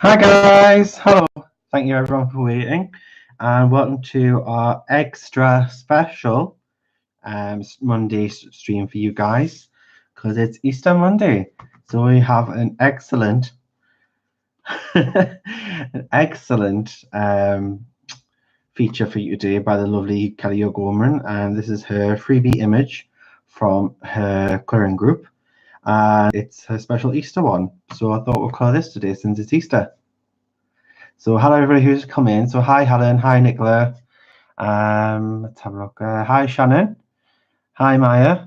Hi guys, hello. Thank you everyone for waiting, and welcome to our extra special Monday stream for you guys because it's Easter Monday. So we have an excellent, feature for you today by the lovely Kelly O'Gorman, and this is her freebie image from her current group, and it's her special Easter one. So I thought we'll colour this today since it's Easter. So hello everybody who's come in. So hi Helen, hi Nicola. Let's have a look. Hi Shannon. Hi Maya.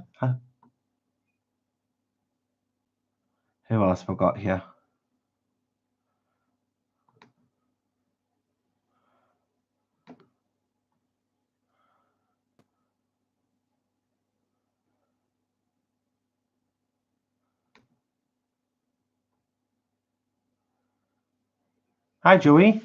Who else have I got here? Hi Joey.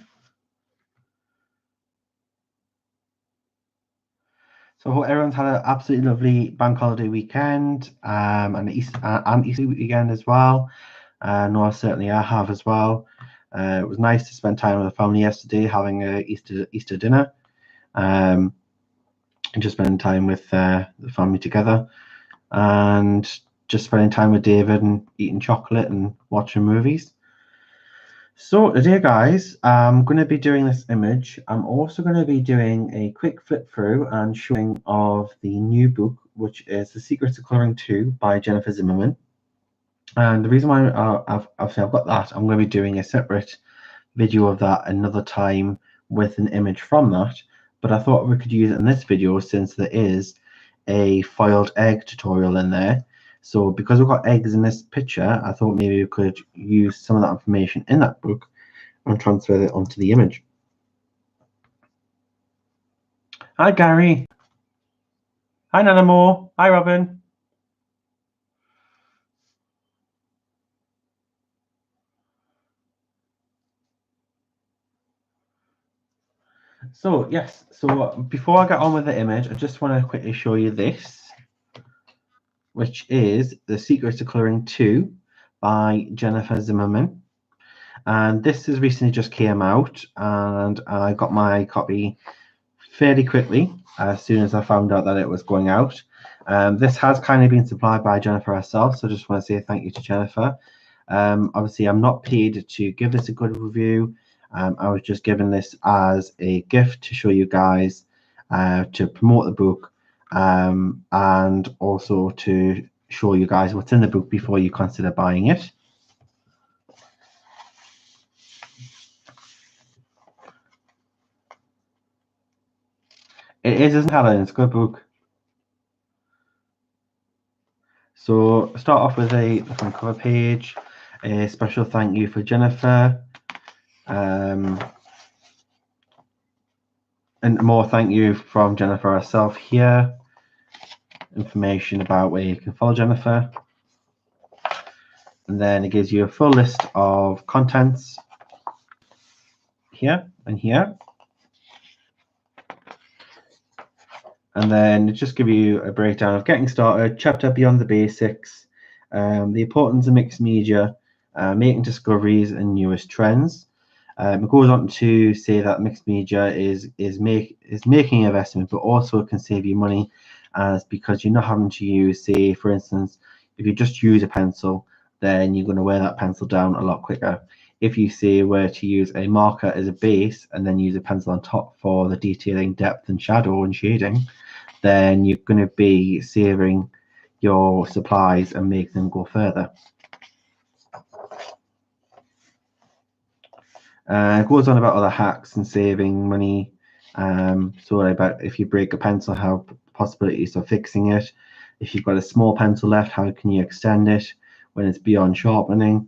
So I hope everyone's had an absolutely lovely bank holiday weekend, and Easter weekend as well. No, certainly I have as well. It was nice to spend time with the family yesterday, having a Easter dinner, and just spending time with the family together, and just spending time with David and eating chocolate and watching movies. So today, guys, I'm going to be doing this image. I'm also going to be doing a quick flip through and showing of the new book, which is The Secrets of Colouring 2 by Jennifer Zimmerman. And the reason why I've got that, I'm going to be doing a separate video of that another time with an image from that. But I thought we could use it in this video since there is a foiled egg tutorial in there. So because we've got eggs in this picture, I thought maybe we could use some of that information in that book and transfer it onto the image. Hi Gary. Hi Nana Moore. Hi Robin. So yes, so before I get on with the image, I just want to quickly show you this, which is The Secrets of Colouring 2 by Jennifer Zimmerman. And this has recently just came out, and I got my copy fairly quickly as soon as I found out that it was going out. This has kind of been supplied by Jennifer herself, so I just want to say thank you to Jennifer. Obviously, I'm not paid to give this a good review. I was just given this as a gift to show you guys, to promote the book, and also to show you guys what's in the book before you consider buying it. It is, isn't it? It's a good book. So start off with the front cover page. A special thank you for Jennifer. And more thank you from Jennifer herself here. Information about where you can follow Jennifer. And then it gives you a full list of contents here and here. And then it just gives you a breakdown of getting started, chapter beyond the basics, the importance of mixed media, making discoveries and newest trends. It goes on to say that mixed media is making an investment, but also can save you money, as because you're not having to use, say, for instance, if you just use a pencil, then you're going to wear that pencil down a lot quicker. If you say were to use a marker as a base and then use a pencil on top for the detailing, depth and shadow and shading, then you're going to be saving your supplies and make them go further. It goes on about other hacks and saving money. So about if you break a pencil, how possibilities of fixing it. If you've got a small pencil left, how can you extend it when it's beyond sharpening?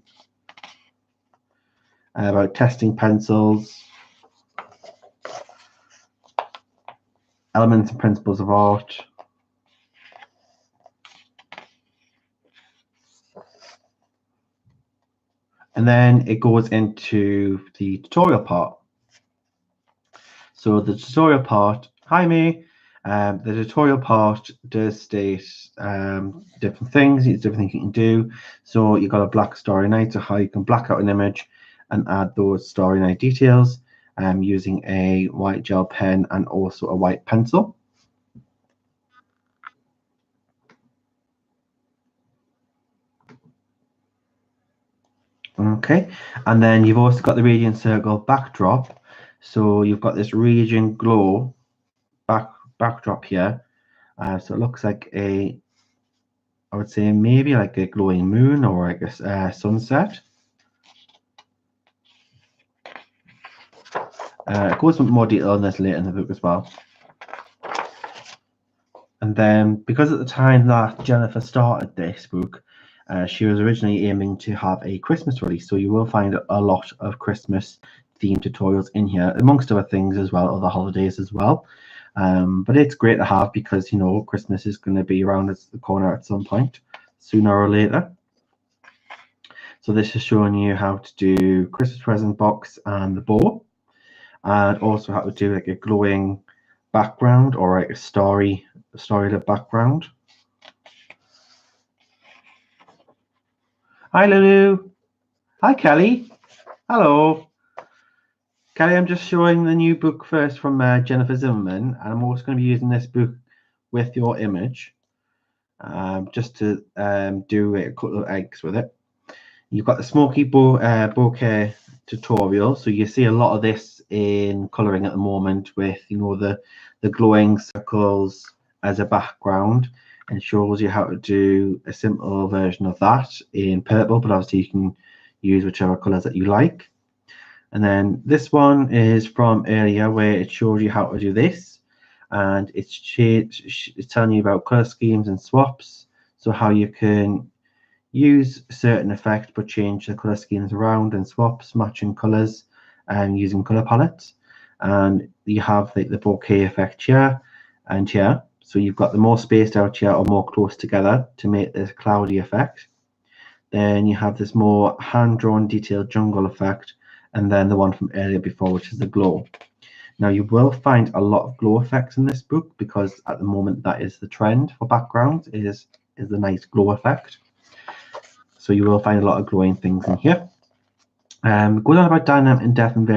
About testing pencils. Elements and principles of art. And then it goes into the tutorial part. So the tutorial part, hi me, the tutorial part does state different things you can do. So you've got a black starry night, so how you can black out an image and add those Starry Night details using a white gel pen and also a white pencil. Okay, and then you've also got the Radiant Circle backdrop. So you've got this Radiant Glow backdrop here. So it looks like I would say maybe like a glowing moon or like a sunset. It goes into more detail on this later in the book as well. And then, because at the time that Jennifer started this book, she was originally aiming to have a Christmas release. So you will find a lot of Christmas themed tutorials in here, amongst other things as well, other holidays as well. But it's great to have because, you know, Christmas is going to be around the corner at some point, sooner or later. So this is showing you how to do Christmas present box and the bow, and also how to do like a glowing background or like a story-lit background. Hi, Lulu. Hi, Kelly. Hello. Kelly, I'm just showing the new book first from Jennifer Zimmerman, and I'm also going to be using this book with your image just to do a couple of eggs with it. You've got the smoky bokeh tutorial, so you see a lot of this in colouring at the moment with, you know, the glowing circles as a background, and shows you how to do a simple version of that in purple, but obviously you can use whichever colours that you like. And then this one is from earlier where it shows you how to do this, and it's telling you about colour schemes and swaps, so how you can use a certain effect but change the colour schemes around and swaps matching colours using colour palettes. And you have the bokeh effect here and here, so you've got the more spaced out here or more close together to make this cloudy effect. Then you have this more hand-drawn detailed jungle effect, and then the one from earlier before, which is the glow. Now you will find a lot of glow effects in this book because at the moment that is the trend for backgrounds, is the nice glow effect. So you will find a lot of glowing things in here. Goes on about dynamic and depth and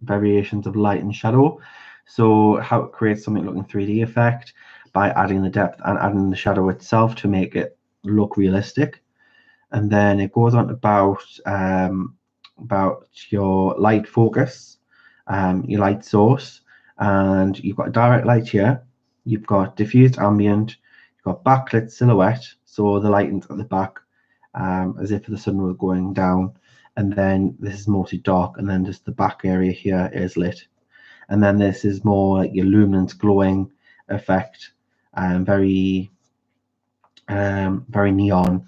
variations of light and shadow. So how it creates something looking 3D effect by adding the depth and adding the shadow itself to make it look realistic. And then it goes on about your light focus, your light source, and you've got direct light here. You've got diffused ambient. You've got backlit silhouette, so the lighting's at the back, as if the sun was going down, and then this is mostly dark, and then just the back area here is lit, and then this is more like your luminance glowing effect, very neon,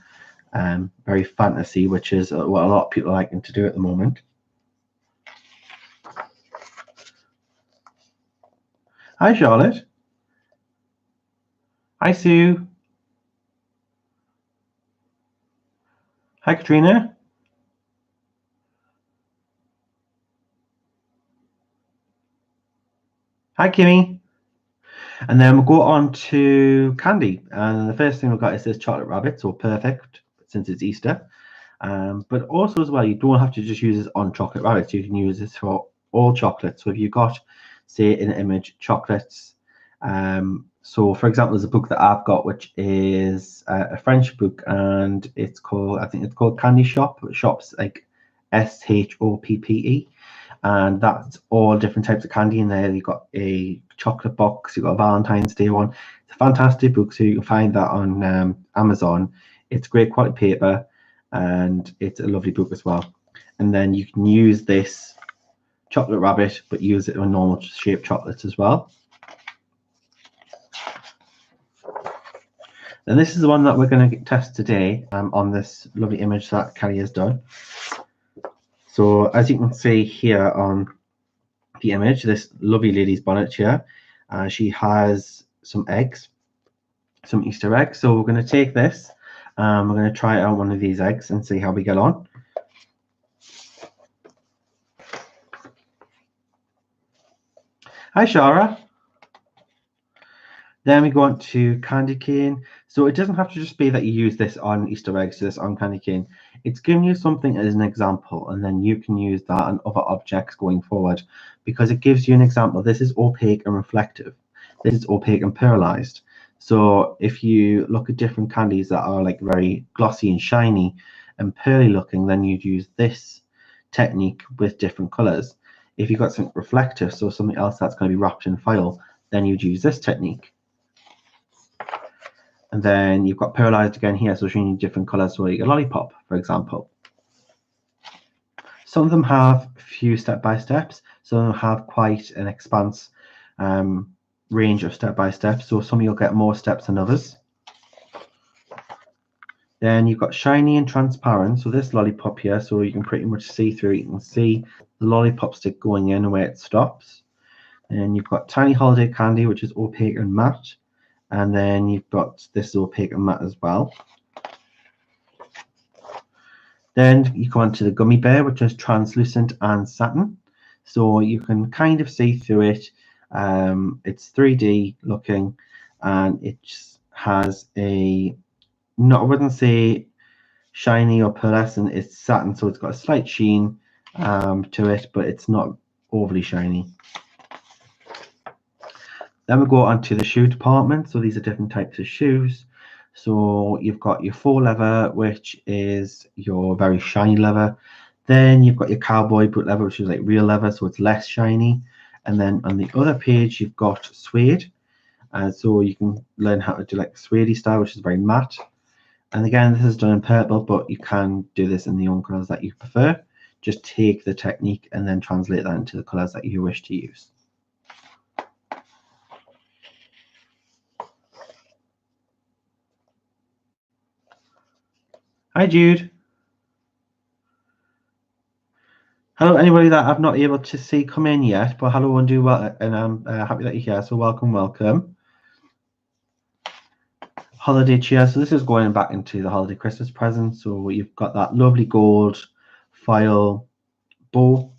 very fantasy, which is what a lot of people are liking to do at the moment. Hi, Charlotte. Hi, Sue. Hi, Katrina. Hi, Kimmy. And then we'll go on to candy. And the first thing we've got is this chocolate rabbit, so perfect since it's Easter. But also as well, you don't have to just use this on chocolate rabbits. You can use this for all chocolates. So if you've got, say, in an image, chocolates. So for example, there's a book that I've got, which is a French book, and it's called, I think it's called Candy Shop. Shop's like SHOPPE. And that's all different types of candy in there. You've got a chocolate box, you've got a Valentine's Day one. It's a fantastic book, so you can find that on Amazon. It's great quality paper, and it's a lovely book as well. And then you can use this chocolate rabbit, but use it on normal shaped chocolates as well. And this is the one that we're going to test today on this lovely image that Kelly has done. So as you can see here on the image, this lovely lady's bonnet here, she has some eggs, some Easter eggs. So we're going to take this, we're going to try out one of these eggs and see how we get on. Hi, Shara. Then we go on to candy cane. So it doesn't have to just be that you use this on Easter eggs, this on candy cane. It's giving you something as an example, and then you can use that on other objects going forward, because it gives you an example. This is opaque and reflective. This is opaque and pearlized. So if you look at different candies that are like very glossy and shiny and pearly looking, then you'd use this technique with different colors. If you've got something reflective, so something else that's going to be wrapped in foil, then you'd use this technique. And then you've got pearlized again here, so showing you different colors for a lollipop, for example. Some of them have few step-by-steps, some of them have quite an expanse range of step-by-steps, so some you'll get more steps than others. Then you've got shiny and transparent, so this lollipop here, so you can pretty much see through it. You can see the lollipop stick going in and where it stops. And you've got tiny holiday candy, which is opaque and matte. And then you've got this opaque and matte as well. Then you go on to the gummy bear, which is translucent and satin. So you can kind of see through it. It's 3D looking, and it just has I wouldn't say shiny or pearlescent, it's satin, so it's got a slight sheen to it, but it's not overly shiny. Then we go on to the shoe department. So these are different types of shoes. So you've got your faux leather, which is your very shiny leather. Then you've got your cowboy boot leather, which is like real leather, so it's less shiny. And then on the other page, you've got suede. So you can learn how to do like suede style, which is very matte. And again, this is done in purple, but you can do this in the own colors that you prefer. Just take the technique and then translate that into the colors that you wish to use. Hi, Jude. Hello, anybody that I've not able to see come in yet, but hello and do well, and I'm happy that you're here. So welcome, welcome. Holiday cheer. So this is going back into the holiday Christmas present. So you've got that lovely gold foil bow.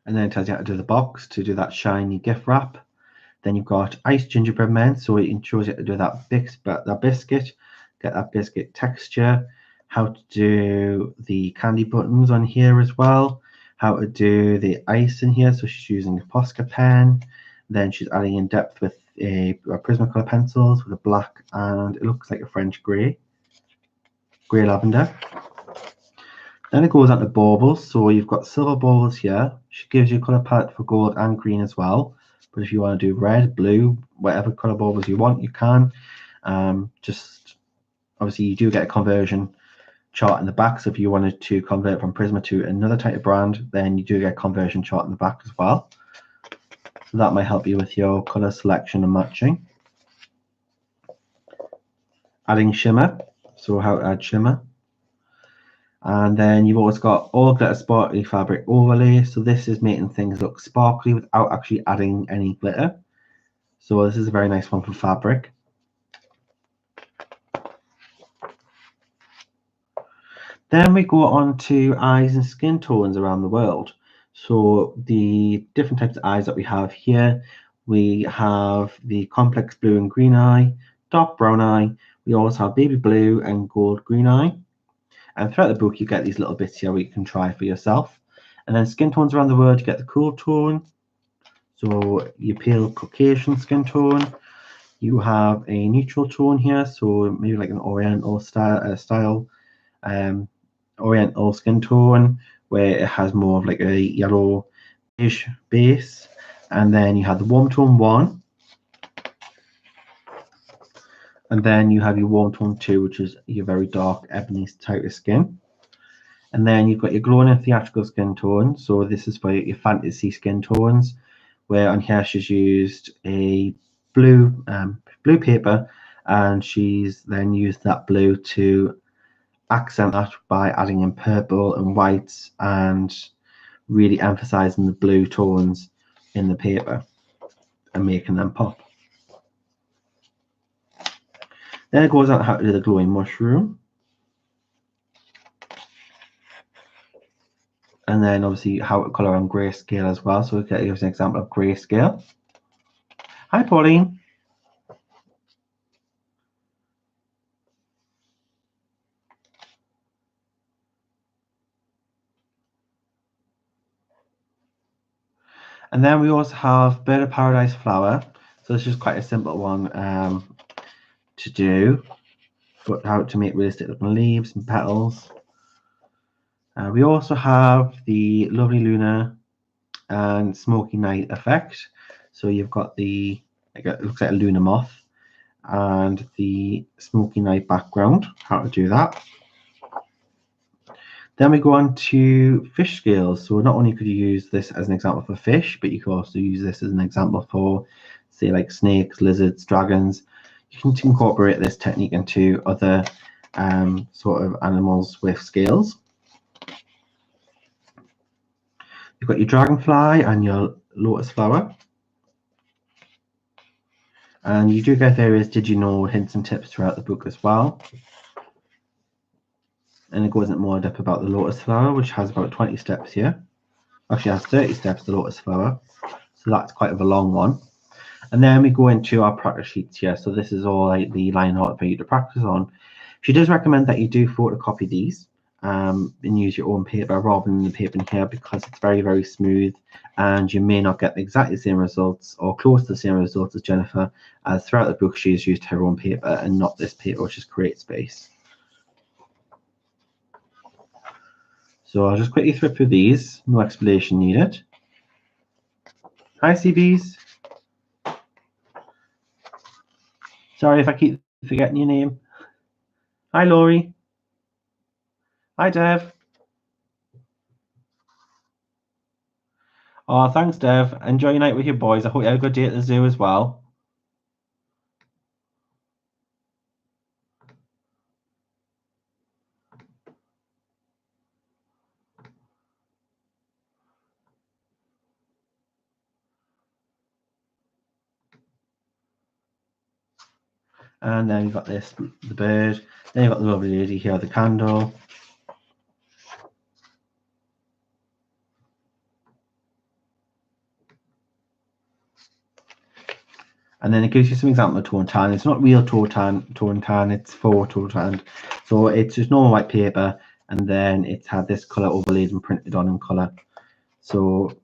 And then it tells you how to do the box to do that shiny gift wrap. Then you've got iced gingerbread men, so it shows you how to do that biscuit, get that biscuit texture, how to do the candy buttons on here as well, how to do the ice in here. So she's using a Posca pen, then she's adding in depth with a Prismacolor pencils with a black and it looks like a French grey lavender. Then it goes on to baubles. So you've got silver baubles here. She gives you a color palette for gold and green as well. But if you want to do red, blue, whatever color baubles you want, you can. Just obviously you do get a conversion chart in the back. So if you wanted to convert from Prisma to another type of brand, then you do get a conversion chart in the back as well. So that might help you with your color selection and matching. Adding shimmer. So how to add shimmer. And then you've always got all glitter sparkly fabric overlay. So this is making things look sparkly without actually adding any glitter. So this is a very nice one for fabric. Then we go on to eyes and skin tones around the world. So the different types of eyes that we have here, we have the complex blue and green eye, dark brown eye. We also have baby blue and gold green eye. And throughout the book, you get these little bits here where you can try for yourself. And then skin tones around the world, you get the cool tone. So your pale Caucasian skin tone. You have a neutral tone here, so maybe like an Oriental style Oriental skin tone, where it has more of like a yellowish base. And then you have the warm tone 1. And then you have your warm tone 2, which is your very dark ebony type of skin. And then you've got your glowing and theatrical skin tone. So this is for your fantasy skin tones, where on here she's used a blue paper, and she's then used that blue to accent that by adding in purple and whites and really emphasizing the blue tones in the paper and making them pop. Then it goes on how to do the glowing mushroom. And then obviously how to color on grayscale as well. So it gives an example of grayscale. Hi, Pauline. And then we also have Bird of Paradise flower. So this is quite a simple one to do, but how to make realistic looking leaves and petals. We also have the lovely Lunar and Smoky Night effect. So you've got the, it looks like a lunar moth, and the Smoky Night background, how to do that. Then we go on to fish scales. So not only could you use this as an example for fish, but you could also use this as an example for, say, like snakes, lizards, dragons. You can incorporate this technique into other sort of animals with scales. You've got your dragonfly and your lotus flower. And you do get various did you know hints and tips throughout the book as well. And it goes into more depth about the lotus flower, which has about 20 steps here. Actually, it has 30 steps, the lotus flower. So that's quite of a long one. And then we go into our practice sheets here. So this is all like the line art for you to practice on. She does recommend that you do photocopy these and use your own paper rather than the paper in here, because it's very, very smooth and you may not get exactly the same results or close to the same results as Jennifer, as throughout the book she has used her own paper and not this paper, which is CreateSpace. So I'll just quickly flip through these, no explanation needed. Hi CBs. Sorry if I keep forgetting your name. Hi Laurie. Hi Dev. Oh, thanks Dev. Enjoy your night with your boys. I hope you have a good day at the zoo as well. And then you've got this, the bird. Then you've got the lovely lady here, the candle. And then it gives you some example of tone tan. It's not real tone tan, it's faux tone tan. So it's just normal white paper, and then it's had this color overlaid and printed on in color. So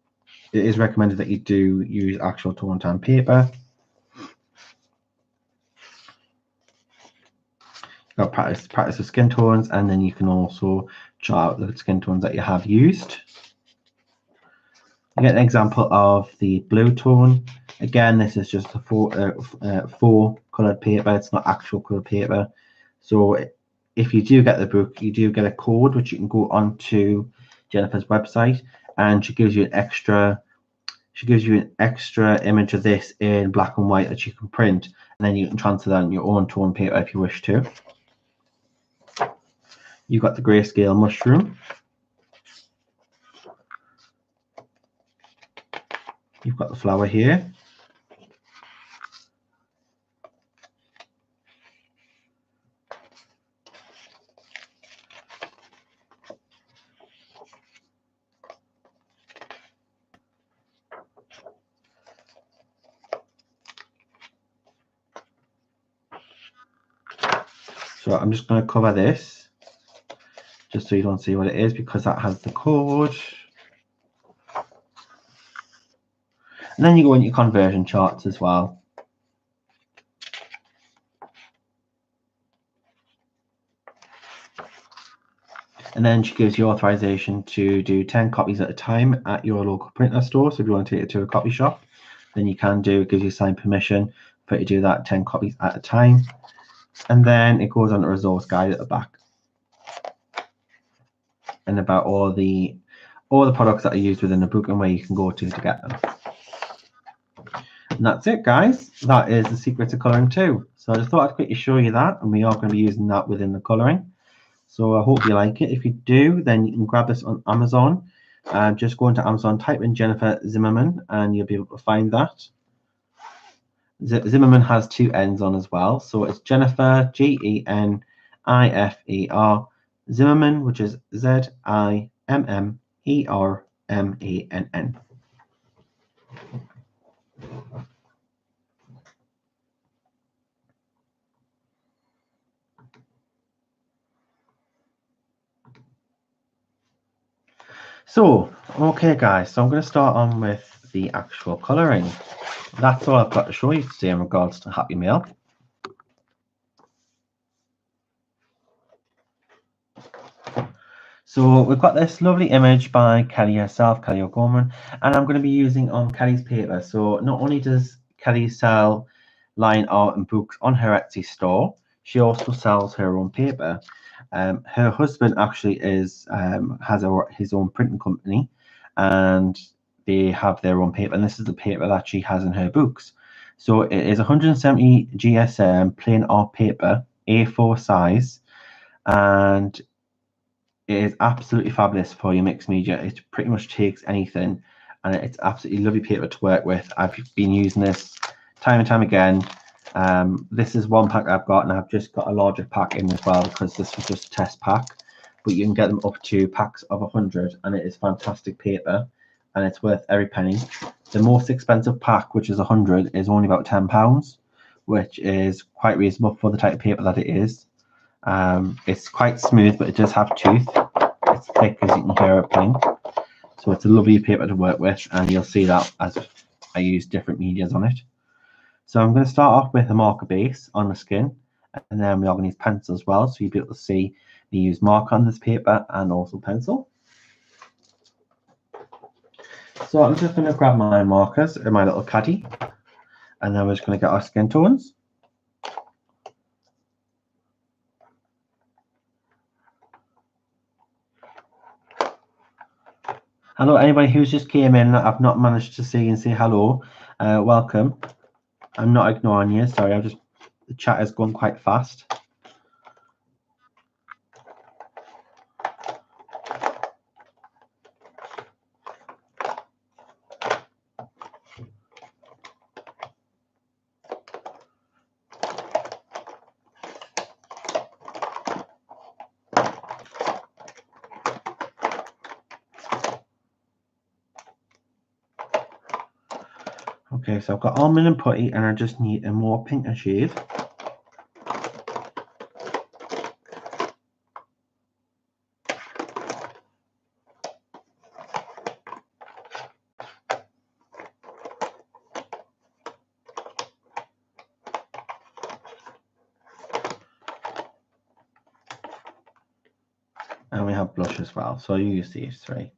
it is recommended that you do use actual tone tan paper. You've got practice with skin tones, and then you can also chart out the skin tones that you have used. You get an example of the blue tone. Again, this is just a faux colored paper. It's not actual colored paper. So if you do get the book, you do get a code which you can go onto Jennifer's website, and she gives you an extra image of this in black and white that you can print, and then you can transfer that on your own tone paper if you wish to. You've got the grayscale mushroom. You've got the flower here. So I'm just going to cover this just so you don't see what it is, because that has the code. And then you go into your conversion charts as well. And then she gives you authorization to do 10 copies at a time at your local printer store. So if you want to take it to a copy shop, then you can do. It gives you signed permission for you to do that 10 copies at a time. And then it goes on a resource guide at the back, and about all the products that are used within the book and where you can go to get them. And that's it, guys. That is the secrets of colouring too. So I just thought I'd quickly show you that, and we are going to be using that within the colouring. So I hope you like it. If you do, then you can grab this on Amazon. Just go into Amazon, type in Jennifer Zimmerman, and you'll be able to find that. Zimmerman has 2 N's on as well. So it's Jennifer, Gennifer, Zimmerman, which is Zimmermann. So, okay guys, so I'm going to start on with the actual colouring. That's all I've got to show you today in regards to Happy Meal. So we've got this lovely image by Kelly herself, Kelly O'Gorman, and I'm going to be using Kelly's paper. So not only does Kelly sell line art and books on her Etsy store, she also sells her own paper. Her husband actually has his own printing company, and they have their own paper, and this is the paper that she has in her books. So it is 170 GSM plain art paper, A4 size, and it is absolutely fabulous for your mixed media. It pretty much takes anything, and it's absolutely lovely paper to work with. I've been using this time and time again. This is one pack I've got, and I've just got a larger pack in as well because this was just a test pack. But you can get them up to packs of 100, and it is fantastic paper, and it's worth every penny. The most expensive pack, which is 100, is only about £10, which is quite reasonable for the type of paper that it is. It's quite smooth, but it does have tooth. It's thick, as you can hear it playing. So it's a lovely paper to work with, and you'll see that as I use different medias on it. So I'm going to start off with a marker base on the skin, and then we are going to use pencil as well. So you'll be able to see me use marker on this paper and also pencil. So I'm just going to grab my markers in my little caddy, and then we're just going to get our skin tones. Hello, anybody who's just came in that I've not managed to see and say hello. Welcome. I'm not ignoring you. Sorry, the chat has gone quite fast. Okay, so I've got almond and putty, and I just need a more pinker shade. And we have blush as well, so you use these three.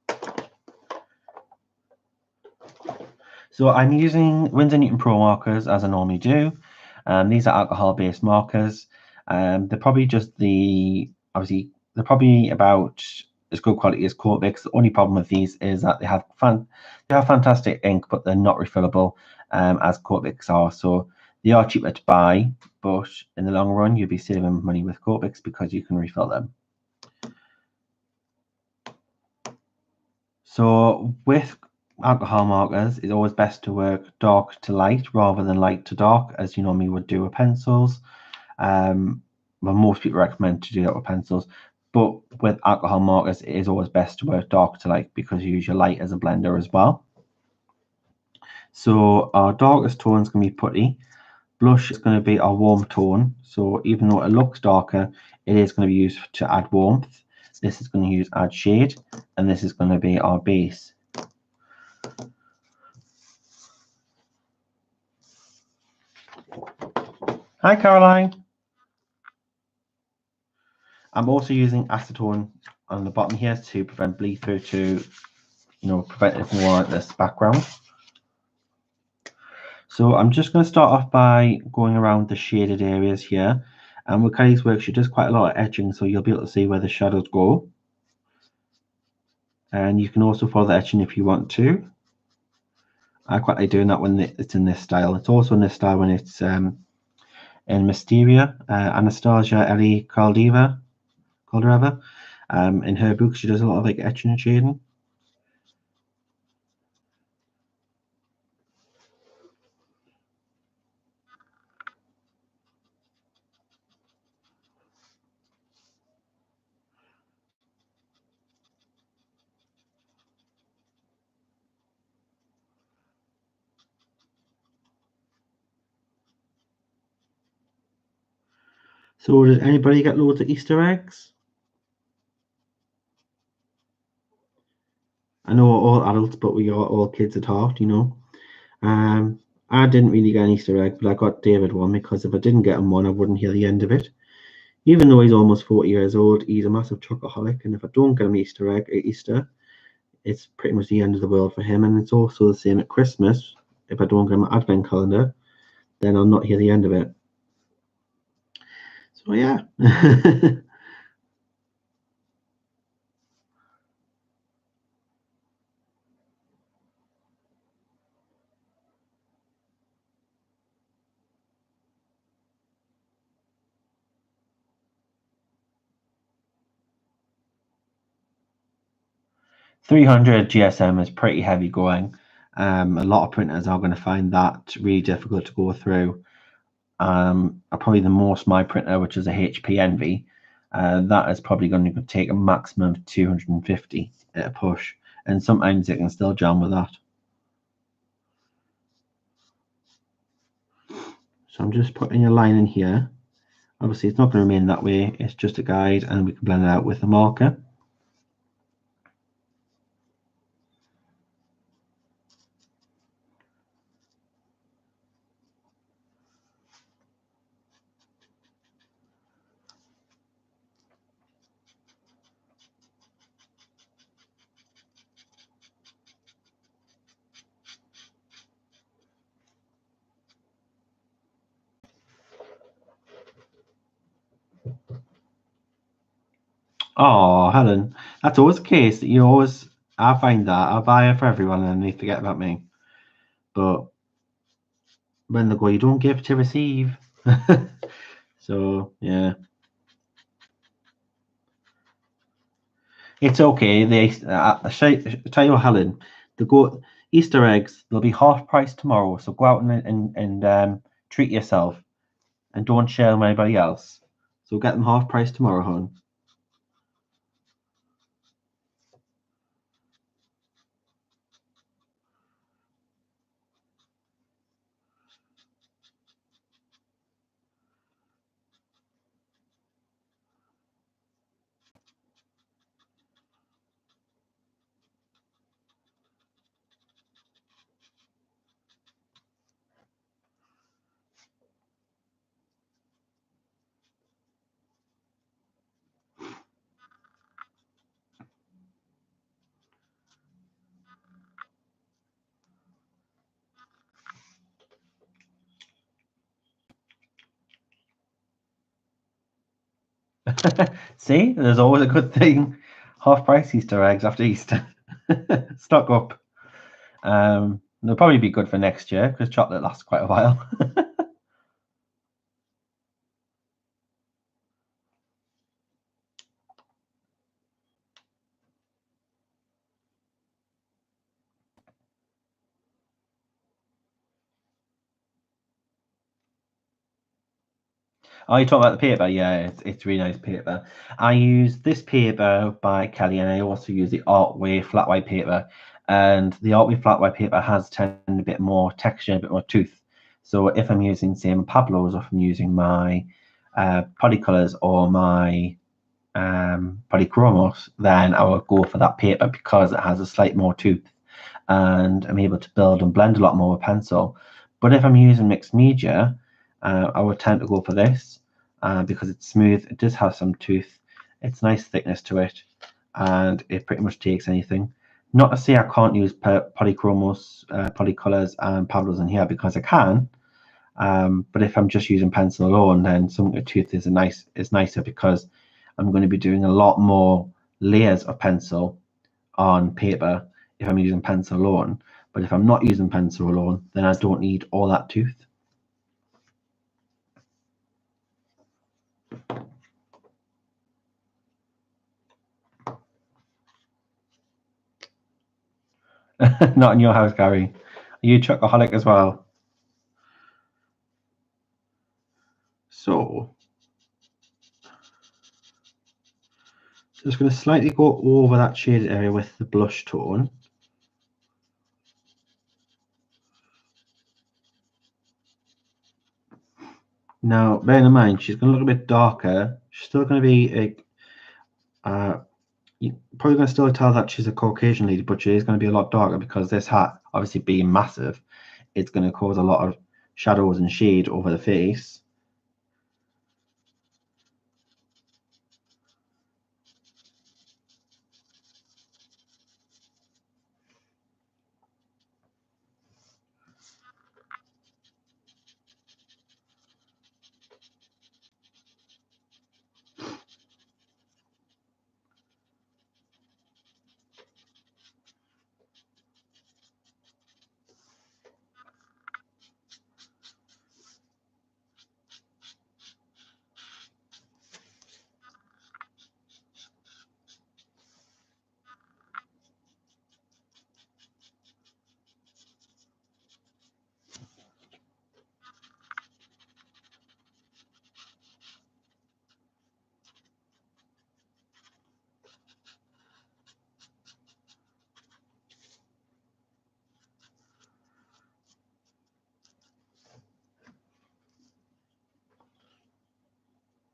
So I'm using Winsor Newton Pro markers as I normally do. These are alcohol-based markers. They're probably they're probably about as good quality as Copics. The only problem with these is that they have fantastic ink, but they're not refillable as Copics are. So they are cheaper to buy, but in the long run, you'll be saving money with Copics because you can refill them. So with alcohol markers, it's always best to work dark to light rather than light to dark, as you normally would do with pencils. Well, most people recommend to do that with pencils, but with alcohol markers, it is always best to work dark to light because you use your light as a blender as well. So our darkest tone is going to be putty. Blush is going to be our warm tone. So even though it looks darker, it is going to be used to add warmth. This is going to use add shade, and this is going to be our base. Hi, Caroline. I'm also using acetone on the bottom here to prevent bleed through to, prevent it from more like this background. So I'm just going to start off by going around the shaded areas here. And with Kelly's work, she does quite a lot of etching, so you'll be able to see where the shadows go. And you can also follow the etching if you want to. I quite like doing that when it's in this style. It's also in this style when it's in Mysteria. Anastasia Ellie Caldera. In her book, she does a lot of like etching and shading. So did anybody get loads of Easter eggs? I know we're all adults, but we are all kids at heart, you know. I didn't really get an Easter egg, but I got David one because if I didn't get him one, I wouldn't hear the end of it. Even though he's almost 40 years old, he's a massive chocoholic, and if I don't get him an Easter egg at Easter, it's pretty much the end of the world for him. And it's also the same at Christmas. If I don't get him an advent calendar, then I'll not hear the end of it. So yeah. 300 GSM is pretty heavy going. A lot of printers are going to find that really difficult to go through. Probably the most my printer, which is a HP Envy, that is probably going to take a maximum of 250 at a push, and sometimes it can still jam with that. So I'm just putting a line in here. Obviously, it's not going to remain that way. It's just a guide, and we can blend it out with a marker. Oh, Helen, that's always the case. I find that I buy it for everyone and they forget about me. But when they go, you don't give to receive. So yeah, it's okay. Tell you what, Helen, Easter eggs. They'll be half price tomorrow. So go out and treat yourself, and don't share them with anybody else. So get them half price tomorrow, hon. See, there's always a good thing. Half price Easter eggs after Easter. Stock up. They'll probably be good for next year because chocolate lasts quite a while. Oh, you talking about the paper? Yeah, it's really nice paper. I use this paper by Kelly, and I also use the Artway flat white paper. And the Artway flat white paper has a bit more texture, a bit more tooth. So if I'm using, say, my Pablo's, or if I'm using my Polycolors or my Polychromos, then I will go for that paper because it has a slight more tooth, and I'm able to build and blend a lot more with pencil. But if I'm using mixed media, I would tend to go for this because it's smooth. It does have some tooth. It's nice thickness to it, and it pretty much takes anything. Not to say I can't use Polychromos, Polycolors, and Pablos in here, because I can. But if I'm just using pencil alone, then something with tooth is nicer, because I'm going to be doing a lot more layers of pencil on paper if I'm using pencil alone. But if I'm not using pencil alone, then I don't need all that tooth. Not in your house, Gary. Are you a chocoholic as well? So, just going to slightly go over that shaded area with the blush tone. Now, bearing in mind, she's going to look a bit darker. She's still going to be you're probably going to still tell that she's a Caucasian lady, but she is going to be a lot darker because this hat, obviously being massive, it's going to cause a lot of shadows and shade over the face.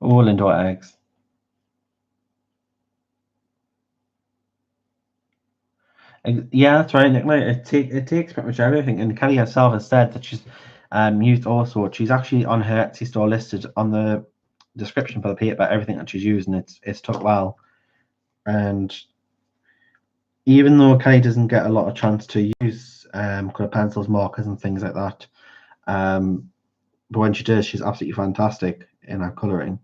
All indoor eggs. Yeah, that's right, Nicola. It takes pretty much everything. And Kelly herself has said that she's used all sorts. She's actually on her Etsy store listed on the description for the paper everything that she's used, and it's took well. And even though Kelly doesn't get a lot of chance to use colour pencils, markers, and things like that, but when she does, she's absolutely fantastic in her colouring.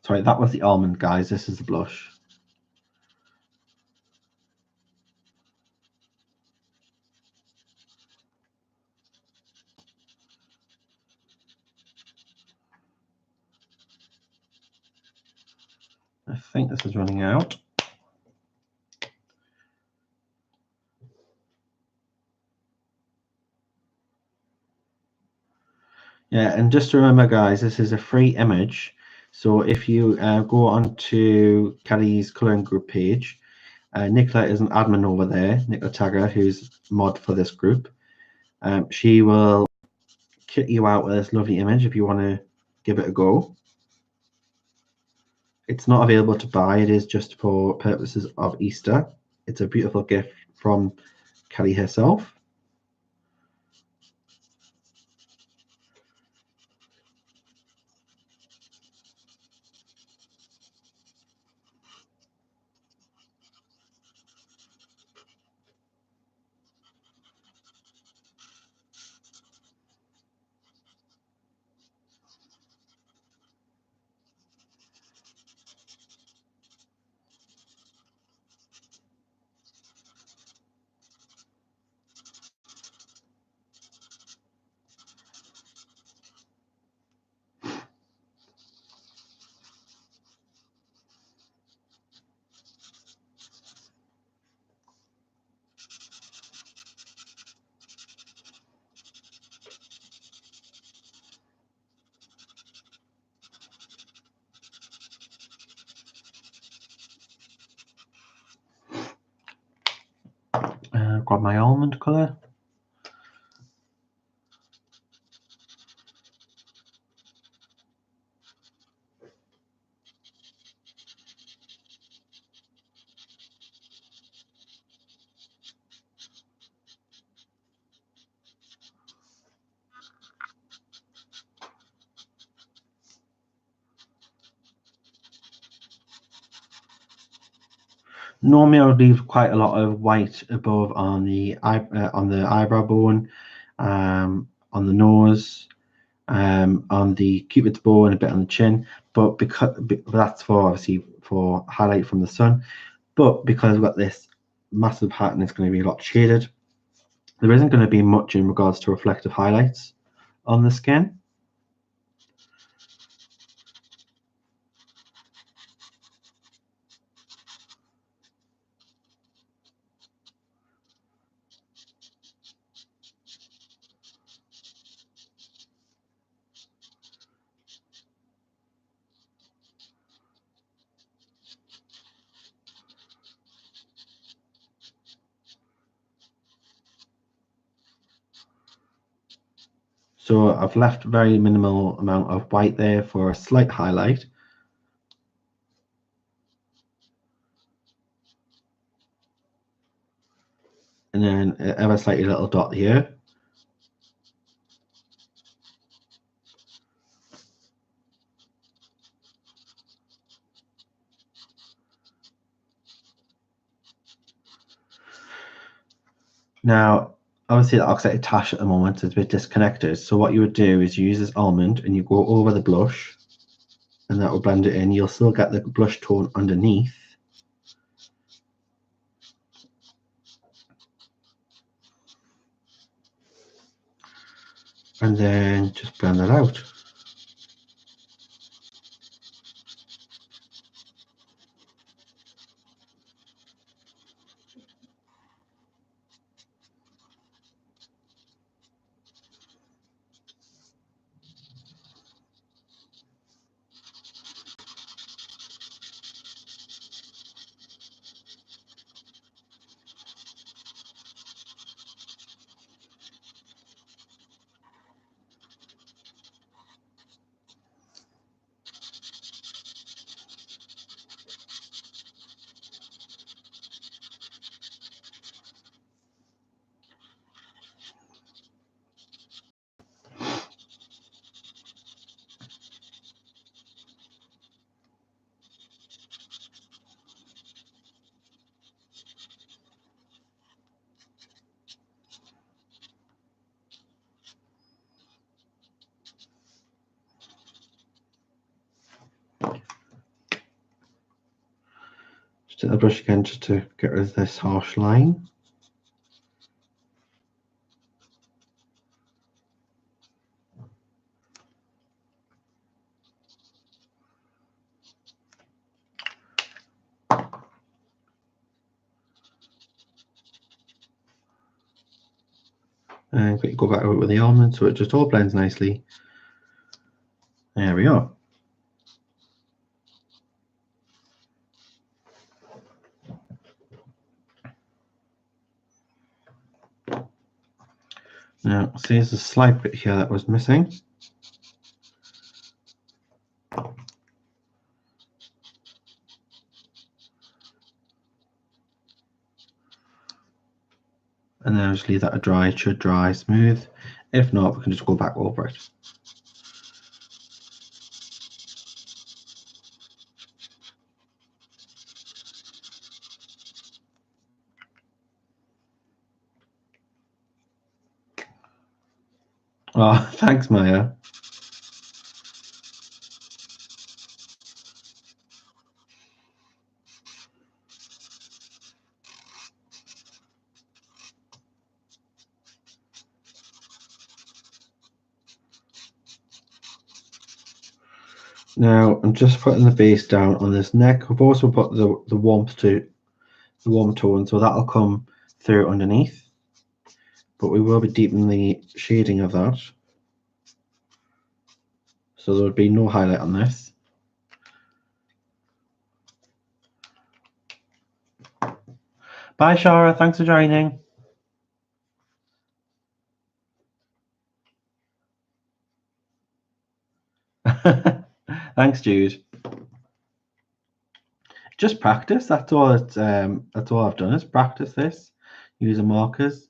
Sorry, that was the almond, guys. This is the blush. I think this is running out. Yeah, and just to remember, guys, this is a free image. So if you go onto Kelly's colouring group page, Nicola is an admin over there, Nicola Tagger, who's mod for this group. She will kit you out with this lovely image if you want to give it a go. It's not available to buy. It is just for purposes of Easter. It's a beautiful gift from Kelly herself. Got my almond colour. Normally, I would leave quite a lot of white above on the eyebrow bone, on the nose, on the cupid's bow, and a bit on the chin. But that's for obviously for highlight from the sun. But because I've got this massive hat and it's going to be a lot shaded, there isn't going to be much in regards to reflective highlights on the skin. So I've left very minimal amount of white there for a slight highlight. And then ever slightly little dot here. Now, obviously the oxide tash at the moment is a bit disconnected. So what you would do is you use this almond and you go over the blush, and that will blend it in. You'll still get the blush tone underneath. And then just blend that out. Just hit the brush again just to get rid of this harsh line. And quickly go back over it with the almond so it just all blends nicely. There we are. Now, see, there's a slight bit here that was missing. And then just leave that to dry. It should dry smooth. If not, we can just go back over it. Oh, thanks, Maya. Now I'm just putting the base down on this neck. I've also put the warmth to the warm tone, so that'll come through underneath. But we will be deepening the shading of that, so there would be no highlight on this. Bye, Shara. Thanks for joining. Thanks, Jude. Just practice. That's all. That's all I've done is practice this using markers.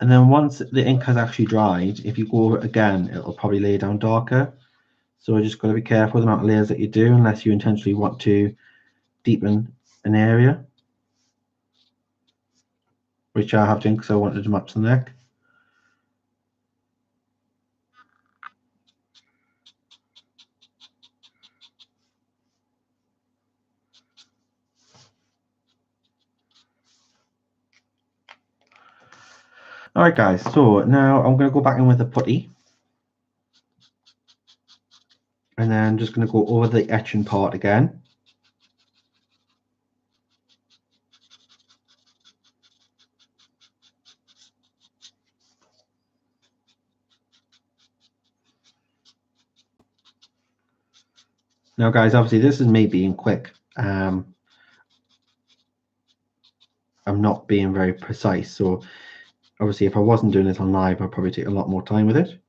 And then once the ink has actually dried, if you go over it again, it'll probably lay down darker. So you're just got to be careful with the amount of layers that you do, unless you intentionally want to deepen an area, which I have done because I wanted to match the neck. All right, guys, so now I'm going to go back in with the putty. And then I'm just going to go over the etching part again. Now, guys, obviously this is me being quick. I'm not being very precise. So obviously if I wasn't doing it on live, I'd probably take a lot more time with it.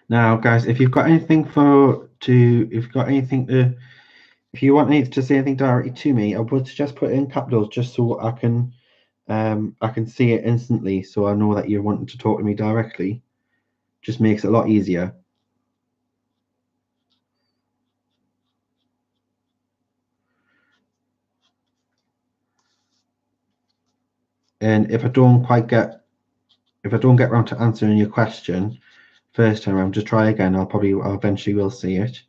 Now, guys, if you've got anything if you want me to say anything directly to me, I would suggest put it in capitals just so I can see it instantly, so I know that you're wanting to talk to me directly. Just makes it a lot easier. And if I don't get around to answering your question first time around, just try again. I'll eventually will see it.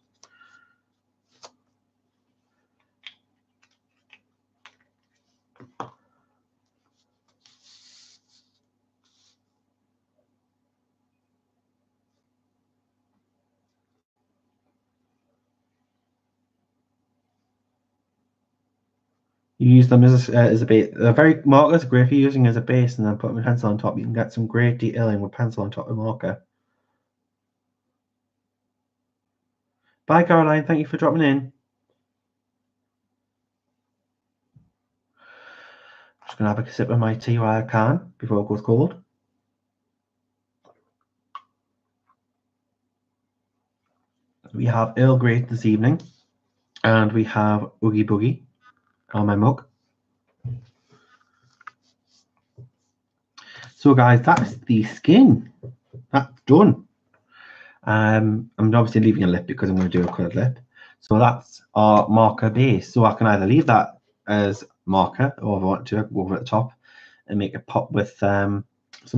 You use them as a base. Markers are great for using as a base, and then putting a pencil on top. You can get some great detailing with pencil on top of marker. Bye, Caroline. Thank you for dropping in. I'm just going to have a sip of my tea while I can before it goes cold. We have Earl Grey this evening, and we have Oogie Boogie on my mug. So, guys, that's the skin. That's done. I'm obviously leaving a lip because I'm going to do a coloured lip. So that's our marker base. So I can either leave that as marker, or if I want to go over at the top and make it pop with some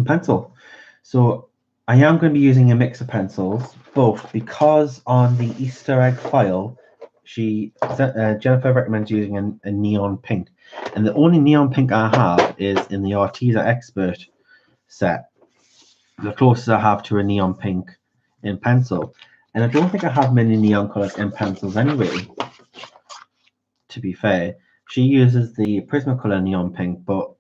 pencil. So I am going to be using a mix of pencils, both because on the Easter egg file, Jennifer recommends using a neon pink, and the only neon pink I have is in the Arteza Expert set. The closest I have to a neon pink in pencil, and I don't think I have many neon colors in pencils anyway, to be fair. She uses the Prismacolor neon pink, but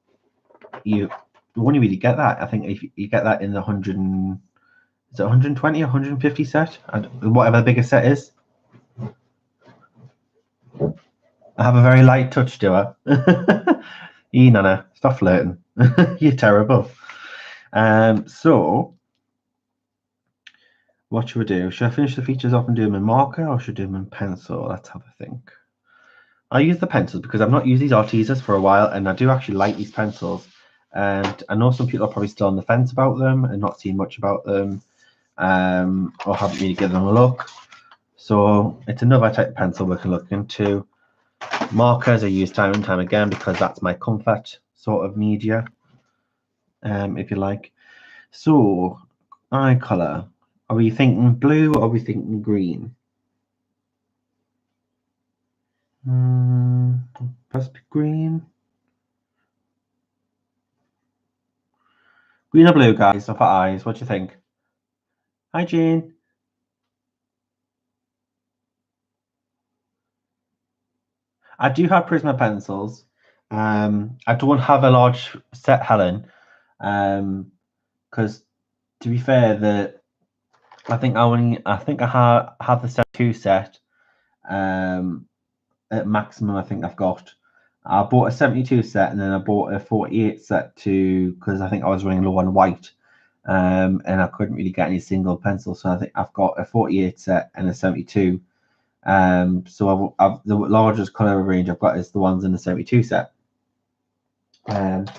you only really get that, I think, if you get that in the 120 or 150 set, whatever the biggest set is. I have a very light touch to her. Nana, stop flirting. You're terrible. So what should we do? Should I finish the features off and do them in marker, or should I do them in pencil? Let's have a think. I use the pencils because I've not used these Artezas for a while, and I do actually like these pencils. And I know some people are probably still on the fence about them and not seen much about them, or haven't really given them a look. So it's another type of pencil we can look into. Markers I use time and time again because that's my comfort sort of media, if you like. So eye color. Are we thinking blue or are we thinking green? Possibly green. Green or blue, guys, up our eyes. What do you think? Hi, Jane. I do have Prisma pencils. I don't have a large set, Helen, because to be fair, I think I have the 72 set. At maximum, I think I've got. I bought a 72 set, and then I bought a 48 set because I think I was running low on white, and I couldn't really get any single pencil. So I think I've got a 48 set and a 72 So the largest color range I've got is the ones in the 72 set. And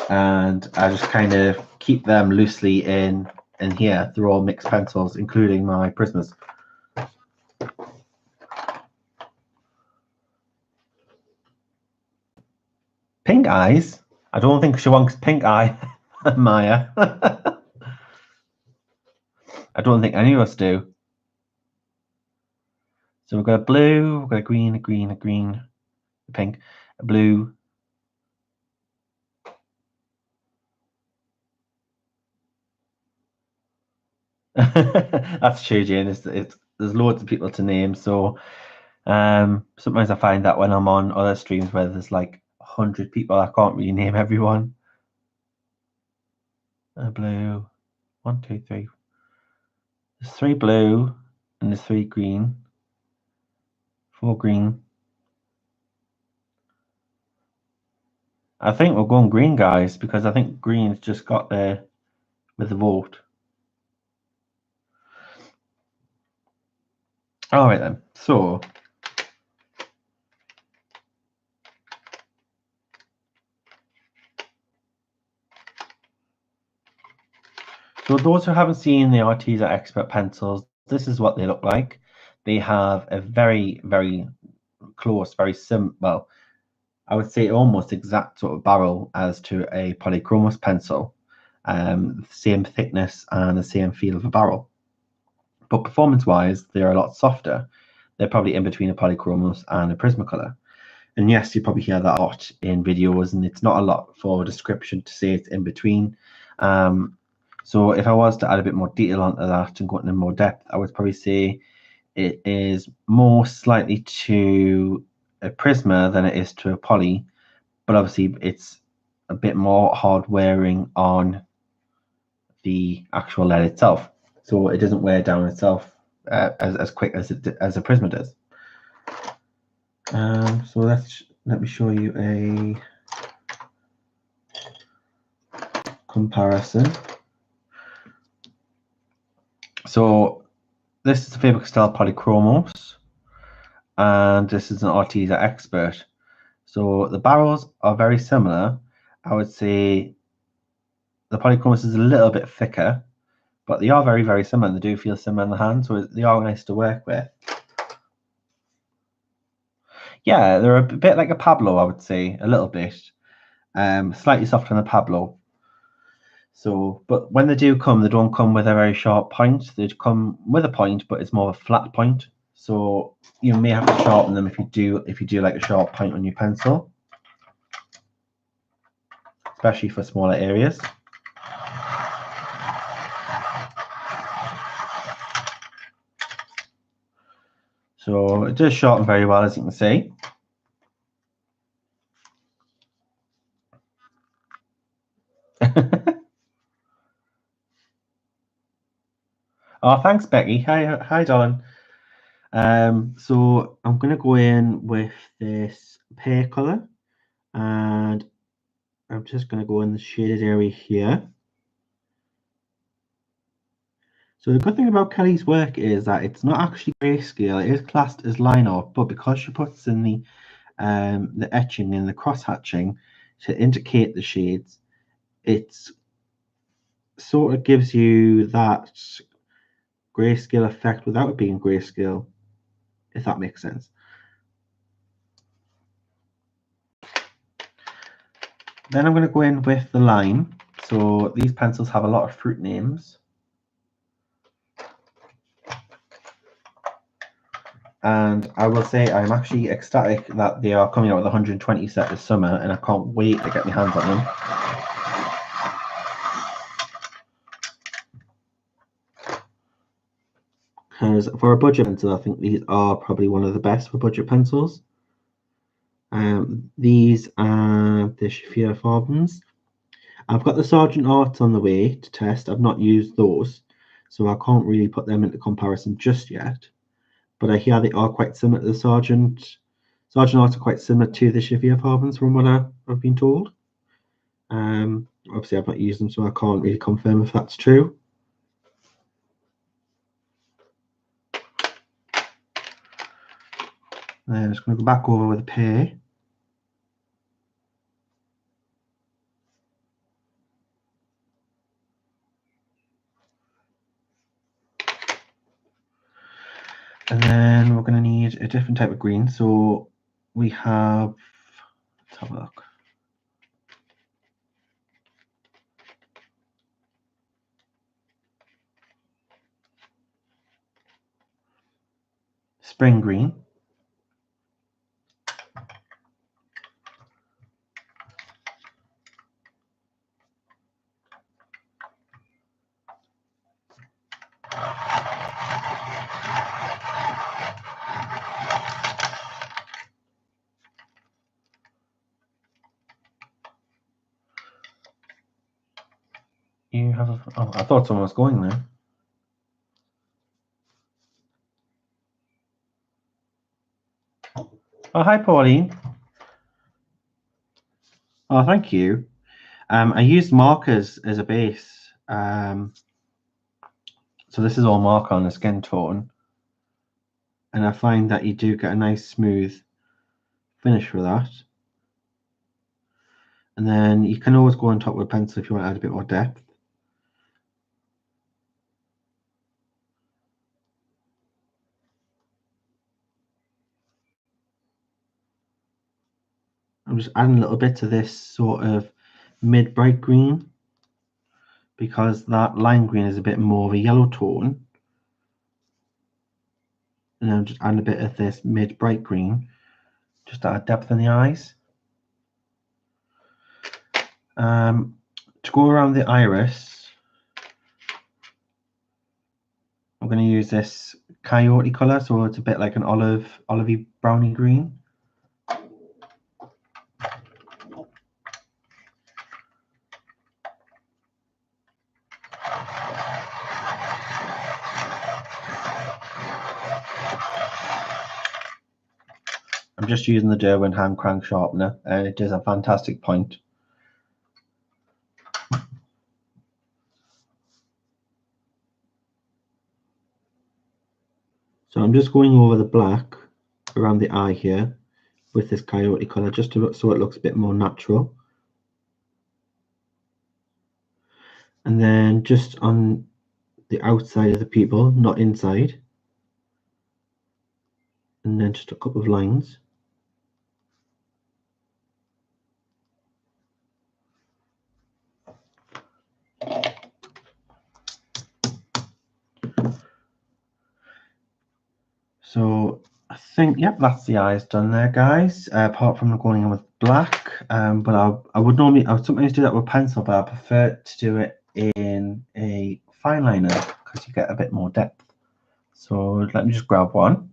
I just kind of keep them loosely in here. They're all mixed pencils, including my Prismas. Pink eyes? I don't think she wants pink eye, Maya. I don't think any of us do. So we've got a blue, we've got a green, a green, a green, a pink, a blue. That's true, Jane. There's loads of people to name. So sometimes I find that when I'm on other streams where there's like 100 people, I can't really name everyone. A blue, 1, 2, 3. There's 3 blue and there's 3 green, 4 green. I think we're going green, guys, because I think green's just got there with the vote. All right then. So those who haven't seen the Arteza Expert pencils, this is what they look like. They have a very, very close, very well, I would say almost exact sort of barrel as to a Polychromos pencil. Same thickness and the same feel of a barrel. But performance-wise, they're a lot softer. They're probably in between a Polychromos and a Prismacolor. And yes, you probably hear that a lot in videos, and it's not a lot for description to say it's in between. So if I was to add a bit more detail onto that and go into more depth, I would probably say it is more slightly to a Prisma than it is to a Poly, but obviously it's a bit more hard wearing on the actual lead itself, so it doesn't wear down itself as quick as a Prisma does. So let me show you a comparison. So this is the Faber-Castell Polychromos, and this is an Arteza Expert. So the barrels are very similar. I would say the Polychromos is a little bit thicker, but they are very, very similar. They do feel similar in the hand, so they are nice to work with. Yeah, they're a bit like a Pablo, I would say, a little bit. Slightly softer than a Pablo. So, but when they do come, they don't come with a very sharp point. They come with a point, but it's more of a flat point. So you may have to sharpen them if you do like a sharp point on your pencil, especially for smaller areas. So it does sharpen very well, as you can see. Oh, thanks, Becky. Hi, darling. So I'm going to go in with this pear color, and I'm just going to go in the shaded area here. So the good thing about Kelly's work is that it's not actually grayscale. It is classed as line art, but because she puts in the etching and the cross hatching to indicate the shades, it's sort of gives you that grayscale effect without it being grayscale, if that makes sense. Then I'm going to go in with the lime. So these pencils have a lot of fruit names. And I will say I'm actually ecstatic that they are coming out with 120 set this summer, and I can't wait to get my hands on them. Because for a budget pencil, I think these are probably one of the best for budget pencils. These are the Sheaffer Farbens. I've got the Sargent Arts on the way to test. I've not used those, so I can't really put them into comparison just yet. But I hear they are quite similar to the Sargent Arts are quite similar to the Sheaffer Farbens from what I've been told. Obviously, I've not used them, so I can't really confirm if that's true. Then I'm just going to go back over with a pay. And then we're going to need a different type of green. So we have, let's have a look. Spring green. You have a, oh, I thought someone was going there. Oh, hi, Pauline. Oh, thank you. I used markers as a base. So this is all marker on the skin tone. And I find that you do get a nice smooth finish for that. And then you can always go on top with a pencil if you want to add a bit more depth. I'm just adding a little bit to this sort of mid bright green, because that lime green is a bit more of a yellow tone. And I'm just adding a bit of this mid bright green, just to add depth in the eyes. To go around the iris, I'm going to use this coyote color, so it's a bit like an olivey browny green. I'm just using the Derwent hand crank sharpener, and it does a fantastic point. So I'm just going over the black around the eye here with this coyote color, just to look, so it looks a bit more natural. And then just on the outside of the pupil, not inside. And then just a couple of lines. So I think, yep, that's the eyes done there, guys. Apart from going in with black, but I would sometimes do that with pencil, but I prefer to do it in a fine liner because you get a bit more depth. So let me just grab one.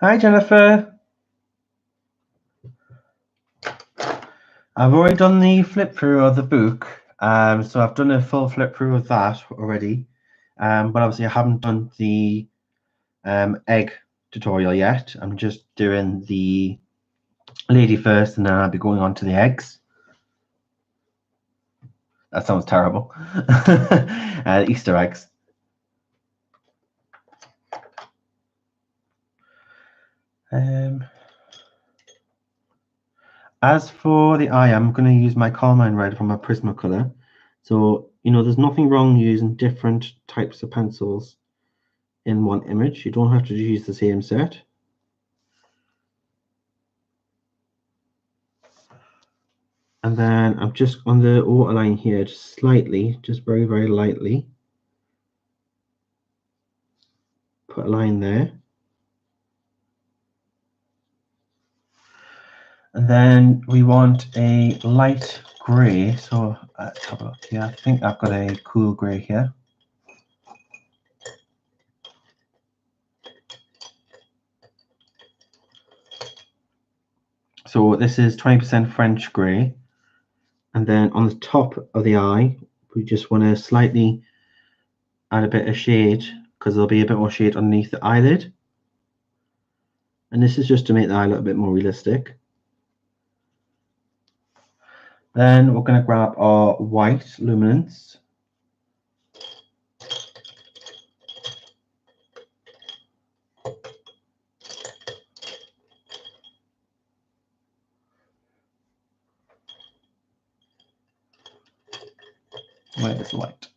Hi, Jennifer. I've already done the flip through of the book, so I've done a full flip through of that already, but obviously I haven't done the egg tutorial yet. I'm just doing the lady first, and then I'll be going on to the eggs. That sounds terrible. Easter eggs. As for the eye, I'm going to use my Carmine Red from my Prismacolor. So, you know, there's nothing wrong using different types of pencils in one image. You don't have to use the same set. And then I'm just on the waterline here, just slightly, just very, very lightly. Put a line there. And then we want a light grey. So let's have a look here. I think I've got a cool grey here. So this is 20% French grey. And then on the top of the eye, we just want to slightly add a bit of shade because there'll be a bit more shade underneath the eyelid. And this is just to make the eye look a bit more realistic. Then we're going to grab our white luminance. Where is the white?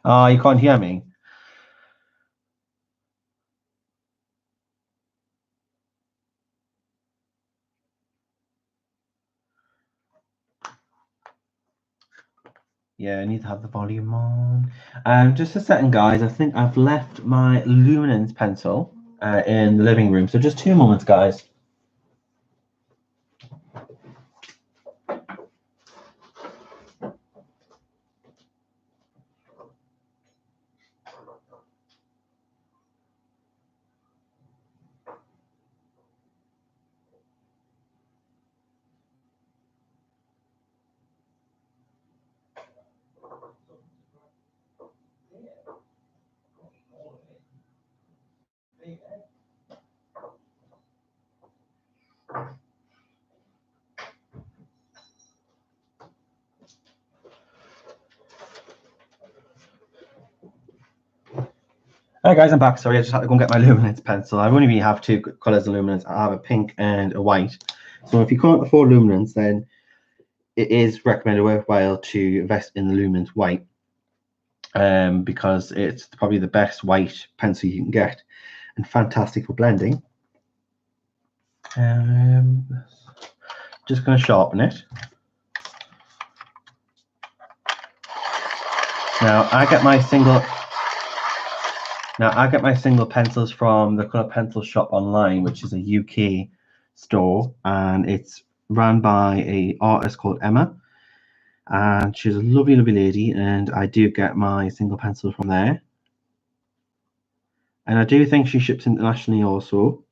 You can't hear me. Yeah, I need to have the volume on. Just a second, guys. I think I've left my luminance pencil in the living room. So just 2 moments, guys. Hi guys, I'm back. Sorry, I just had to go and get my luminance pencil. I only really have 2 colours of luminance. I have a pink and a white. So if you can't afford luminance, then it is recommended worthwhile to invest in the luminance white, because it's probably the best white pencil you can get and fantastic for blending. Just going to sharpen it. Now I get my single pencils from the Colour Pencil Shop online, which is a UK store, and it's run by an artist called Emma, and she's a lovely lady, and I do get my single pencils from there, and I do think she ships internationally also.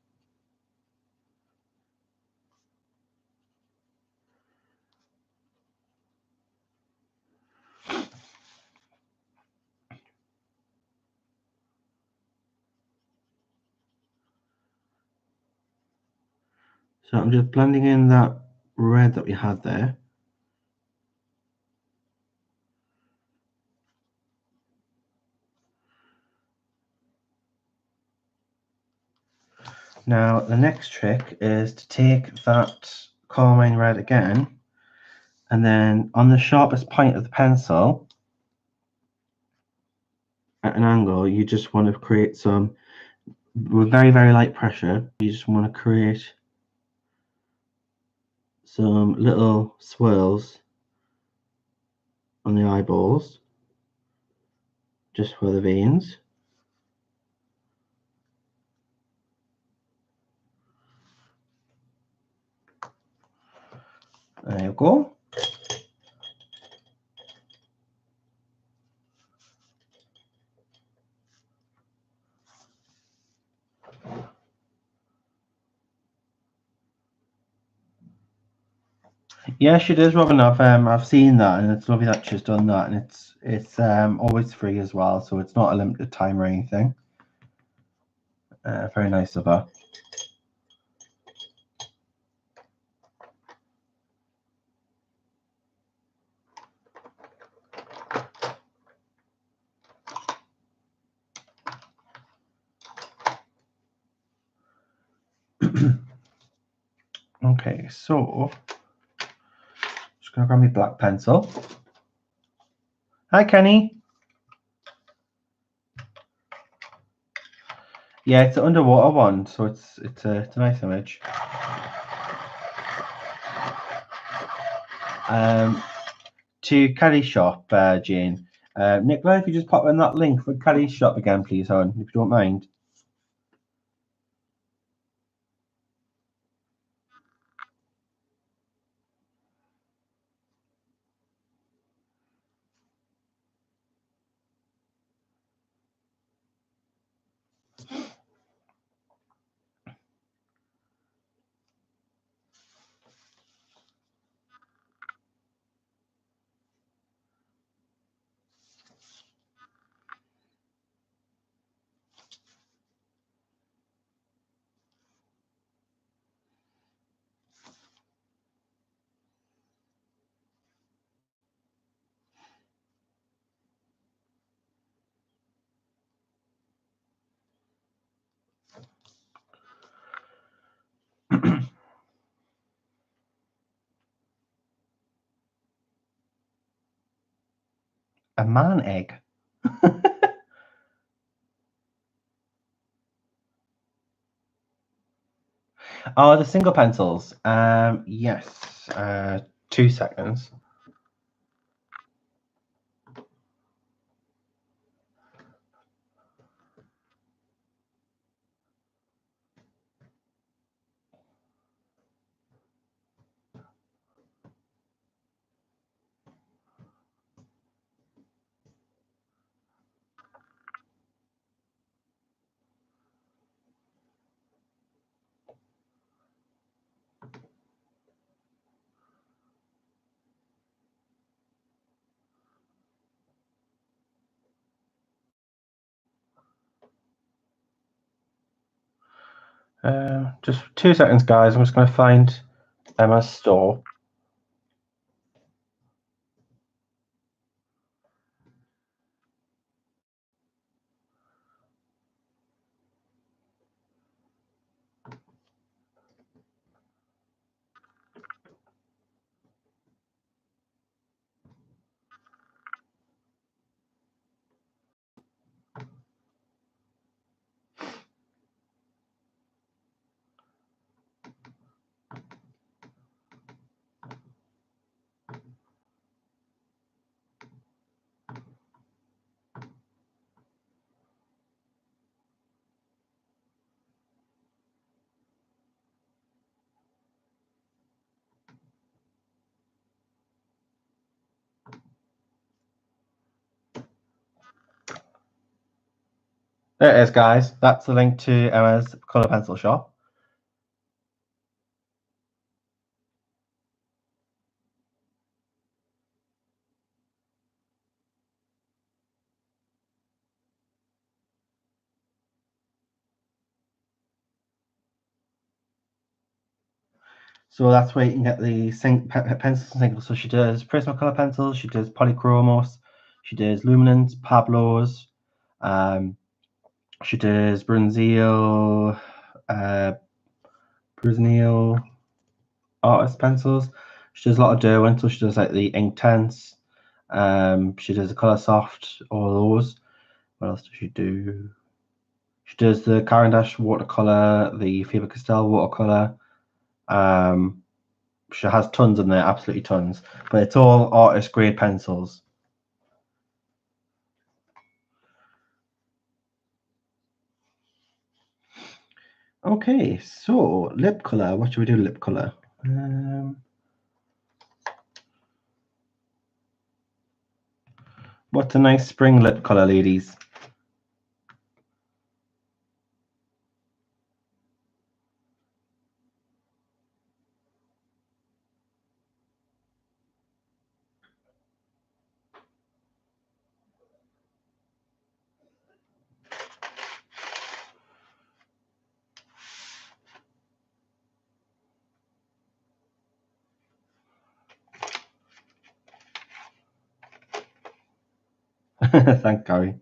So I'm just blending in that red that we had there. Now the next trick is to take that carmine red again, and then on the sharpest point of the pencil at an angle, you just want to create some, with very, very light pressure, you just want to create some little swirls on the eyeballs, just for the veins. There you go. Yeah, she does, Robin. I've seen that, and it's lovely that she's done that, and it's always free as well, so it's not a limited time or anything. Very nice of her. Okay, so just gonna grab my black pencil. Hi, Kenny. Yeah, it's an underwater one, so it's a nice image. to Kelly's shop, Jane. Nicola, if you just pop in that link for Kelly's shop again, please, hon, if you don't mind. A man egg. Oh, the single pencils. Yes. 2 seconds. Just 2 seconds, guys. I'm just going to find Emma's store. There it is, guys. That's the link to Emma's colour pencil shop. So that's where you can get the pencils and singles. So she does Prismacolor pencils, she does Polychromos, she does Luminance, Pablo's, she does Brunzio, artist pencils. She does a lot of Derwent, so she does like the Inktense. She does the Color Soft, all those. What else does she do? She does the Caran d'Ache watercolor, the Faber-Castell watercolor. She has tons in there, absolutely tons. But it's all artist grade pencils. Okay, so lip color. What should we do? Lip color. What's a nice spring lip color, ladies? Thank Gary.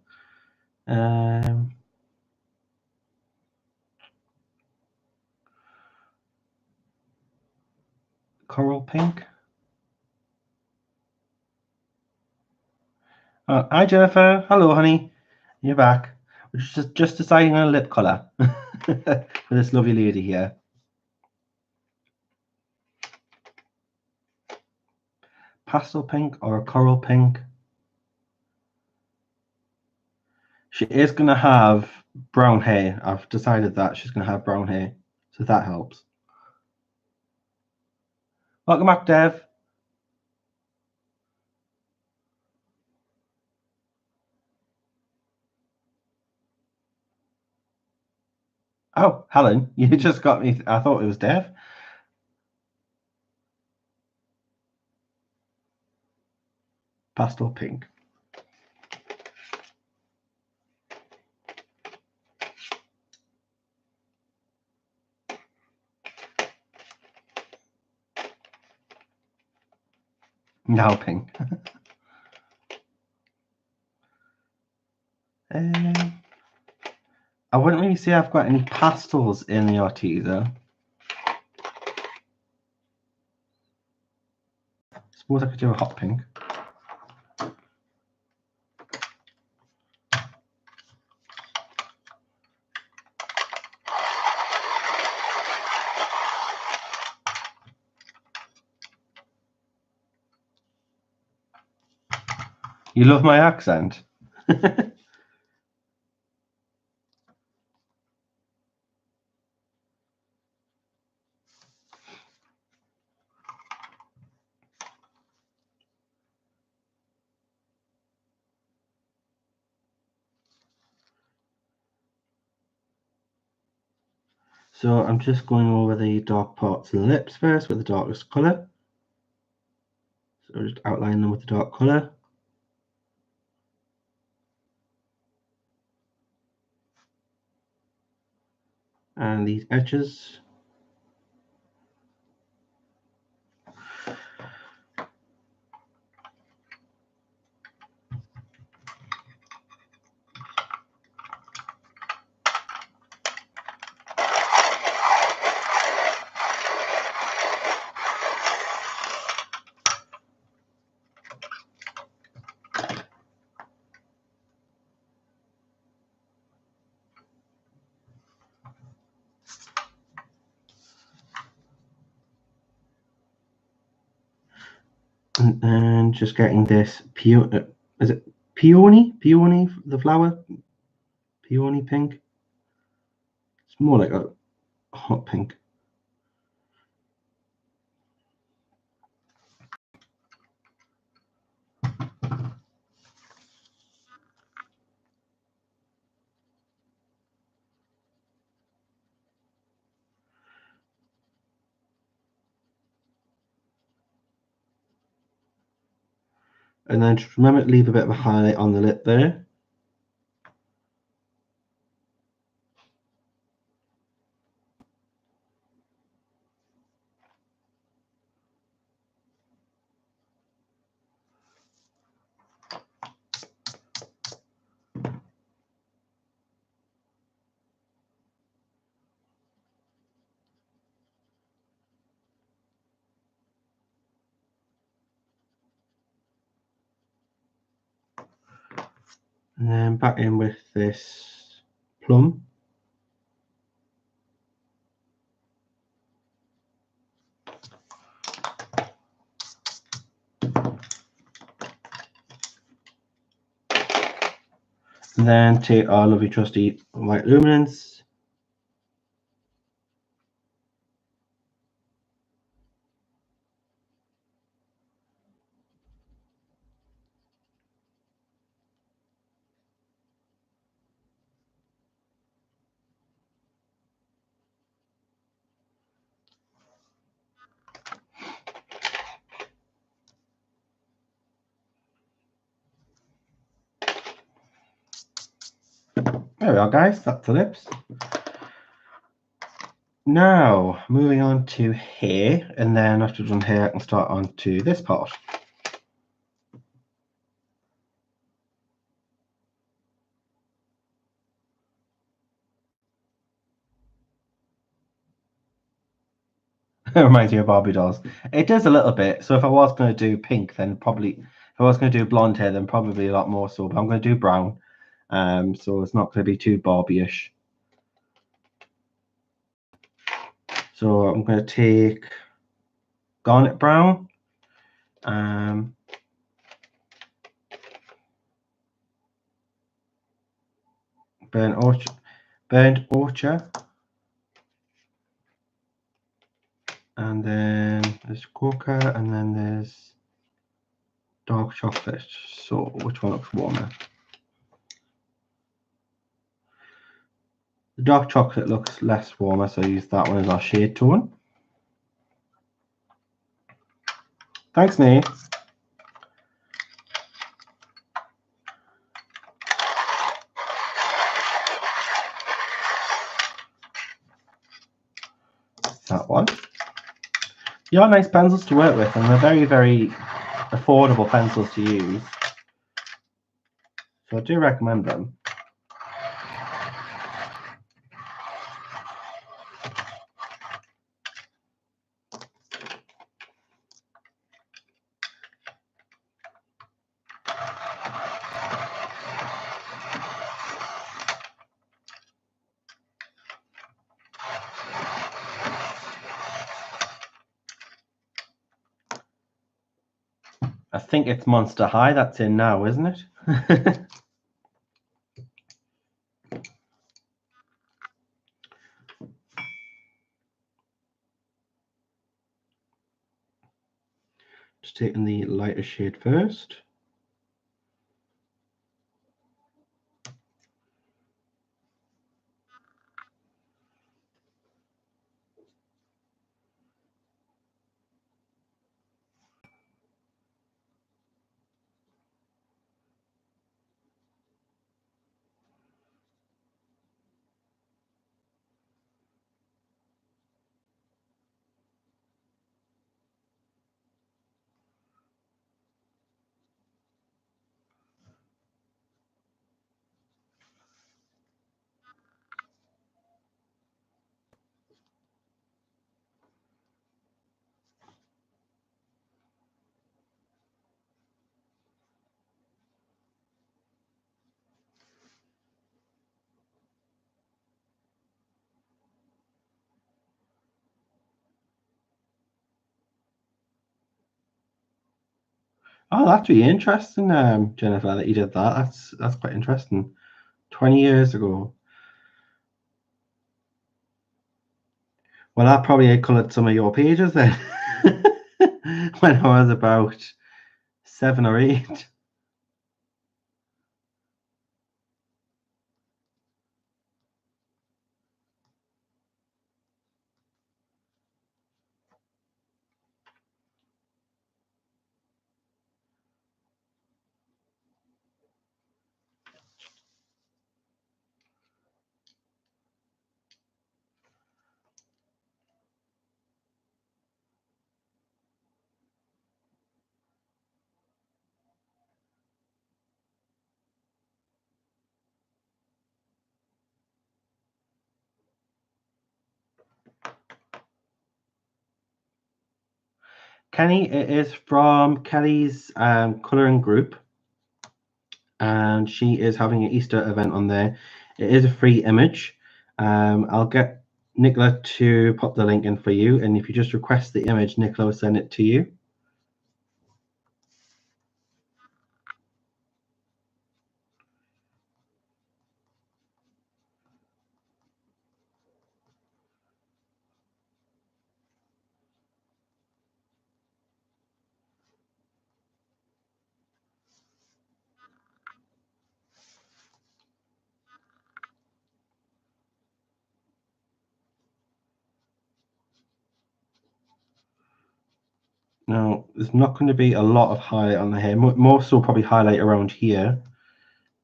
Coral pink. Hi Jennifer. Hello, honey. You're back. We're just deciding on a lip color for this lovely lady here. pastel pink or a coral pink. She is going to have brown hair. I've decided that she's going to have brown hair, so that helps. Welcome back, Dev. Oh, Helen, you just got me. I thought it was Dev. Pastel pink. Now pink. I wouldn't really say I've got any pastels in the Arteza. Suppose I could do a hot pink. You love my accent? So I'm just going over the dark parts of the lips first with the darkest colour. So just outline them with the dark colour. And these edges. And then just getting this is it peony? Peony, the flower? Peony pink. It's more like a hot pink. And then just remember to leave a bit of a highlight on the lip there. And then back in with this plum. And then take our lovely trusty white luminance. There we are, guys. That's the lips. Now, moving on to hair, and then after done hair, I can start on to this part. It reminds me of Barbie dolls. It does a little bit. So if I was going to do pink, then probably, if I was going to do blonde hair, then probably a lot more so. But I'm going to do brown, so it's not going to be too Barbie-ish. So I'm going to take garnet brown, Burnt Orchard, and then there's Coca, and then there's dark chocolate. So which one looks warmer? The dark chocolate looks less warmer, so I use that one as our shade tone. Thanks, Nate. That one. They are nice pencils to work with, and they're very, very affordable pencils to use. So I do recommend them. I think it's Monster High that's in now, isn't it? Just taking the lighter shade first. Oh, that's really interesting, Jennifer, that you did that. That's quite interesting. 20 years ago. Well, I probably coloured some of your pages then when I was about 7 or 8. Kenny, it is from Kelly's colouring group, and she is having an Easter event on there. It is a free image. I'll get Nicola to pop the link in for you, and if you just request the image, Nicola will send it to you. Now, there's not going to be a lot of highlight on the hair. Most will probably highlight around here,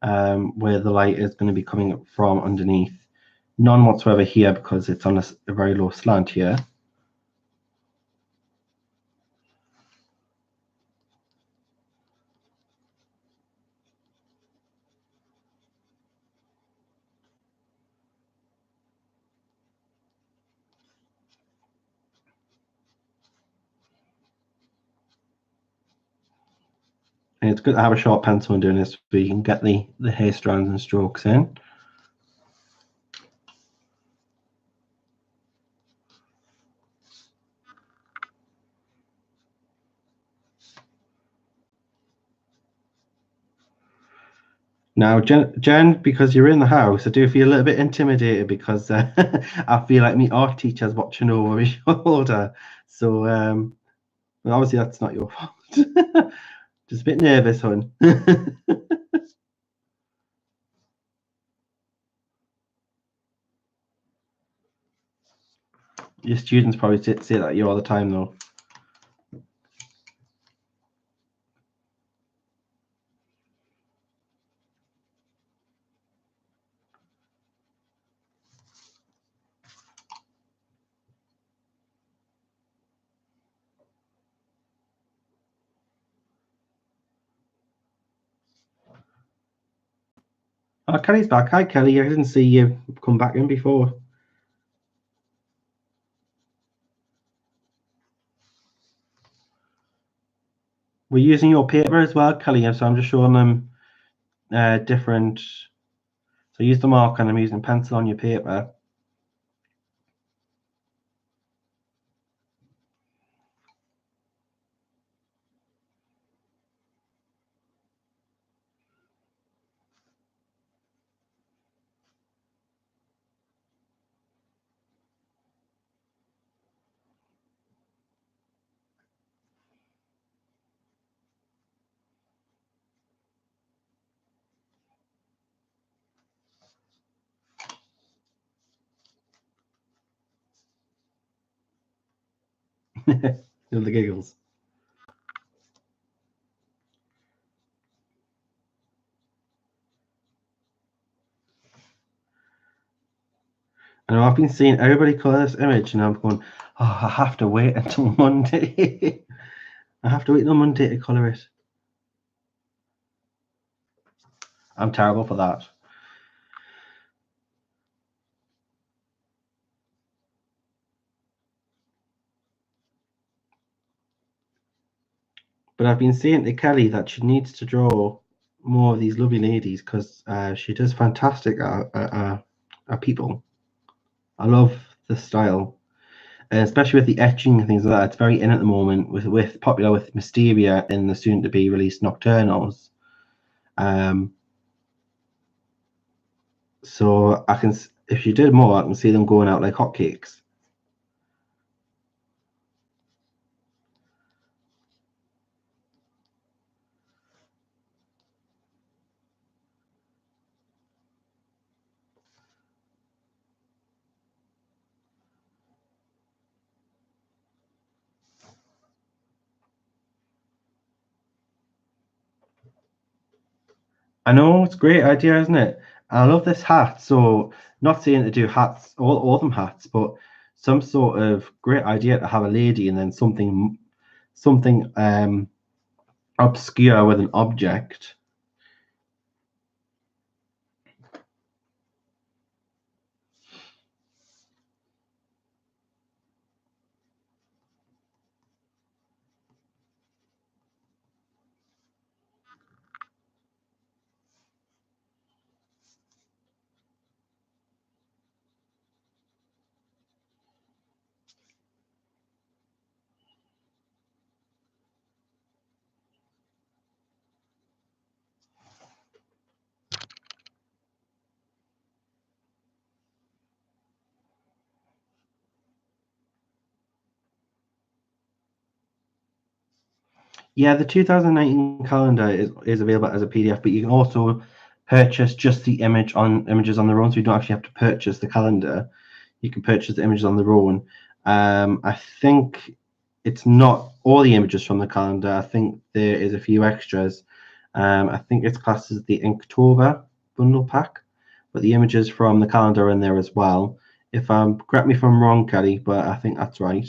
where the light is going to be coming from underneath. None whatsoever here because it's on a very low slant here. And it's good to have a sharp pencil when doing this so you can get the hair strands and strokes in. Now, Jen, because you're in the house, I do feel a little bit intimidated because I feel like my art teacher's watching over my shoulder. So, well, obviously that's not your fault. Just a bit nervous, hon. Your students probably say that to you all the time, though. Oh, Kelly's back. Hi, Kelly. I didn't see you come back in before. We're using your paper as well, Kelly, so I'm just showing them different. So use the marker and I'm using pencil on your paper. The giggles. I know I've been seeing everybody colour this image, and I'm going, oh, I have to wait until Monday. I have to wait until Monday to colour it. I'm terrible for that. But I've been saying to Kelly that she needs to draw more of these lovely ladies because she does fantastic at people. I love the style, especially with the etching and things like that. It's very in at the moment with popular with Mysteria in the soon to be released Nocturnals. So I can, if she did more, I can see them going out like hotcakes. I know it's a great idea, isn't it? I love this hat. So not saying to do hats, all them hats, but some sort of great idea to have a lady and then something obscure with an object. Yeah, the 2019 calendar is available as a PDF, but you can also purchase just the images on their own, so you don't actually have to purchase the calendar. You can purchase the images on their own. I think it's not all the images from the calendar. I think there is a few extras. I think it's classed as the Inktober bundle pack, but the images from the calendar are in there as well. If correct me if I'm wrong, Kelly, but I think that's right.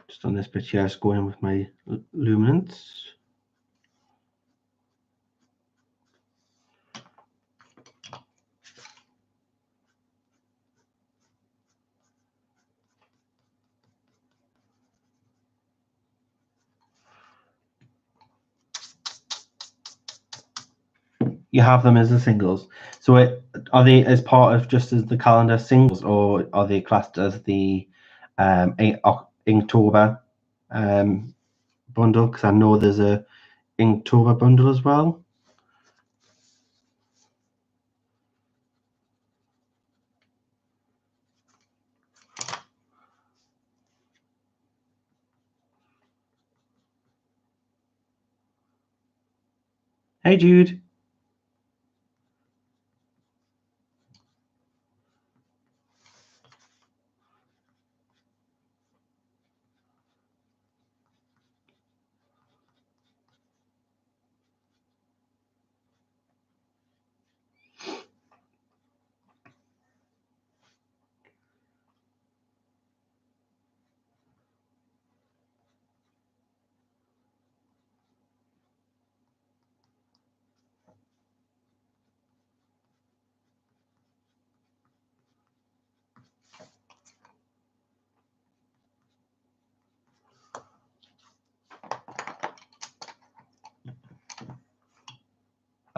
Just on this bit here, just going in with my luminance. You have them as the singles. So are they as part of just as the calendar singles, or are they classed as the Inktober bundle? Because I know there's a Inktober bundle as well. Hey, Jude.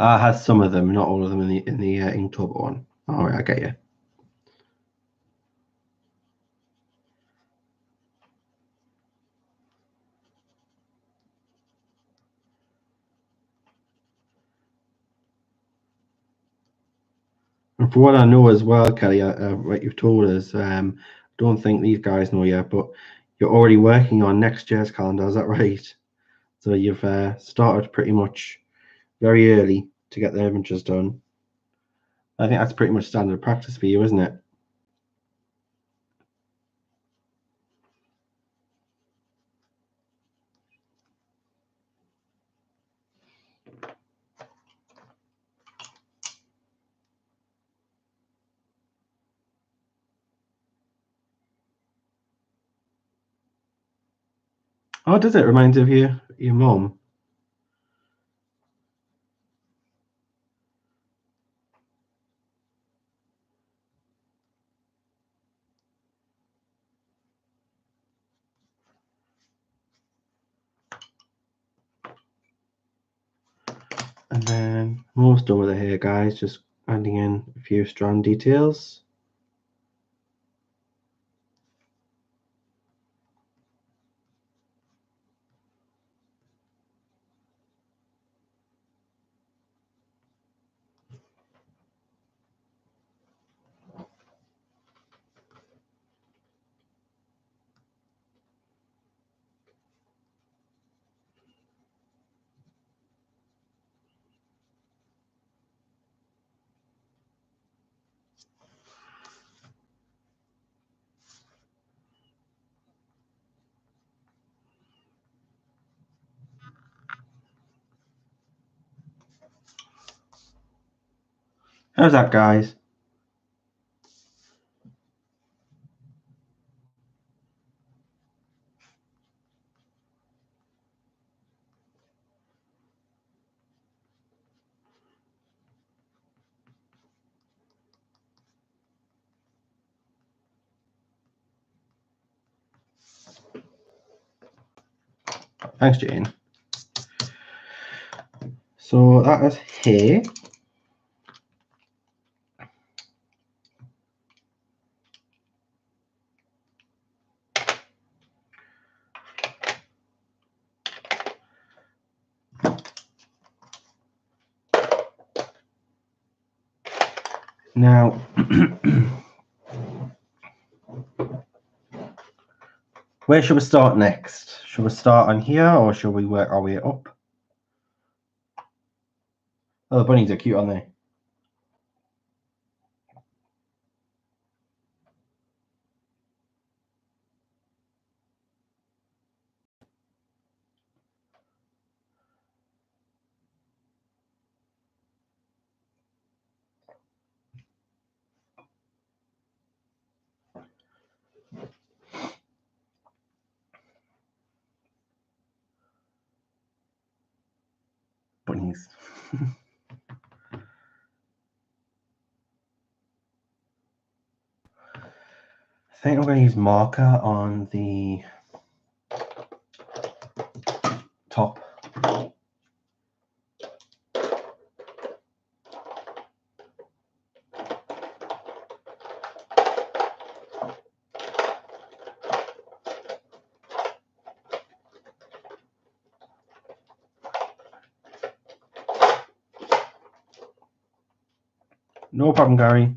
Has some of them, not all of them in the Inktober one. All right, I get you. And for what I know as well, Kelly, what you've told us, don't think these guys know yet, but you're already working on next year's calendar. Is that right? So you've started pretty much very early to get the images done. I think that's pretty much standard practice for you, isn't it? Oh, does it remind you of your mum? And then almost done with it here, guys. Just adding in a few strand details. How's that, guys? Thanks, Jane. So that is here. Now, where should we start next? Should we start on here, or should we work our way up? Oh, the bunnies are cute, aren't they? Bunnies. I think I'm going to use marker on the top. No problem, Gary.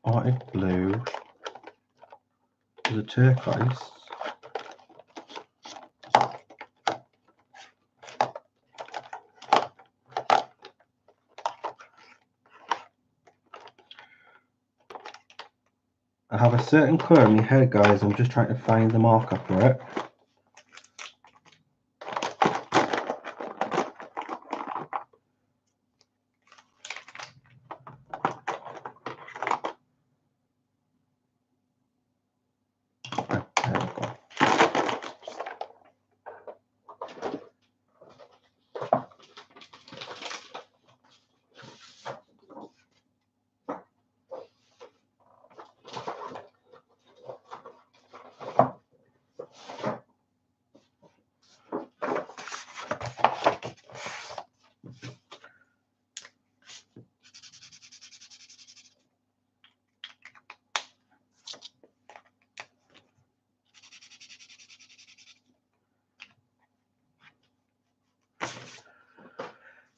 Arctic blue. The turquoise. I have a certain colour in my head, guys. I'm just trying to find the marker for it. Oh, there we go.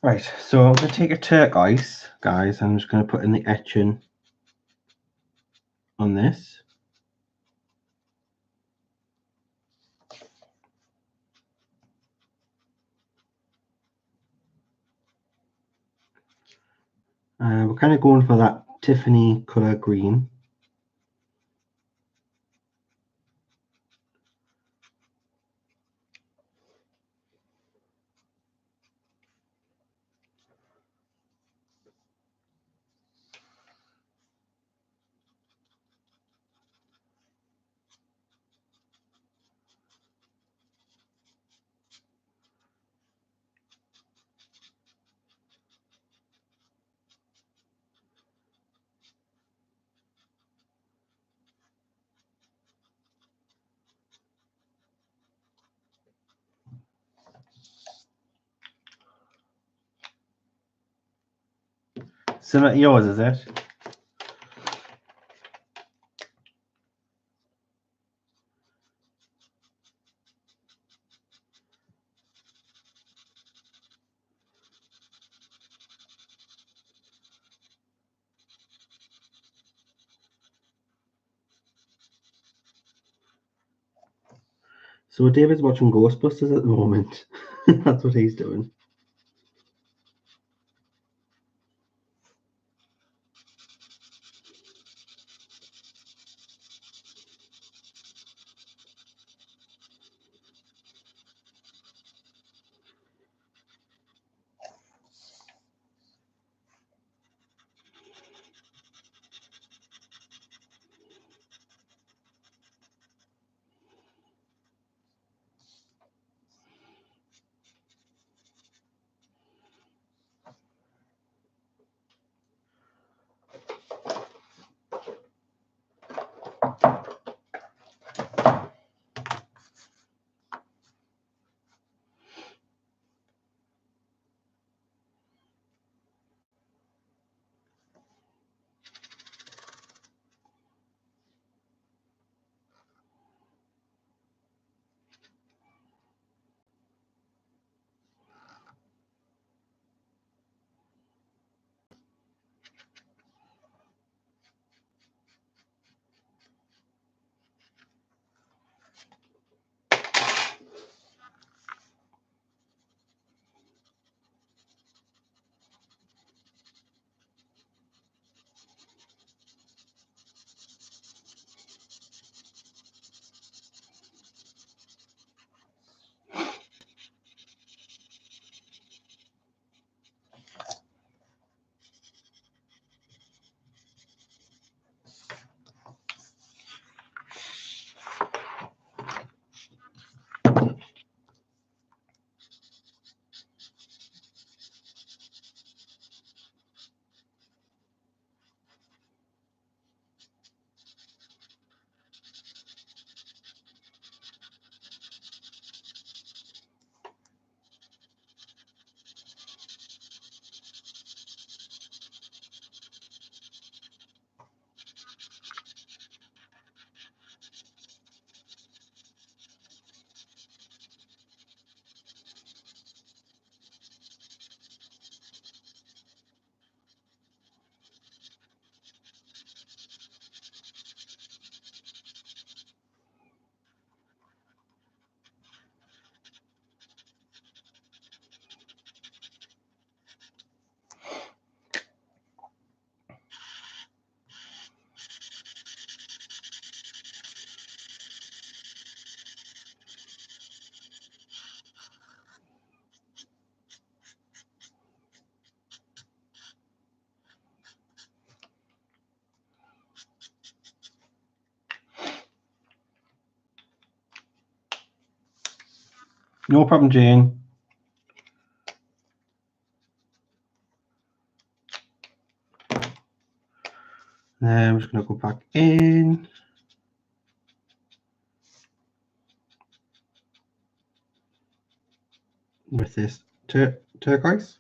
Right, so I'm going to take a turquoise, guys, and I'm just going to put in the etching on this. We're kind of going for that Tiffany colour green. Similar to yours, is it? So David's watching Ghostbusters at the moment. That's what he's doing. No problem, Jane. Then I'm just going to go back in with this turquoise.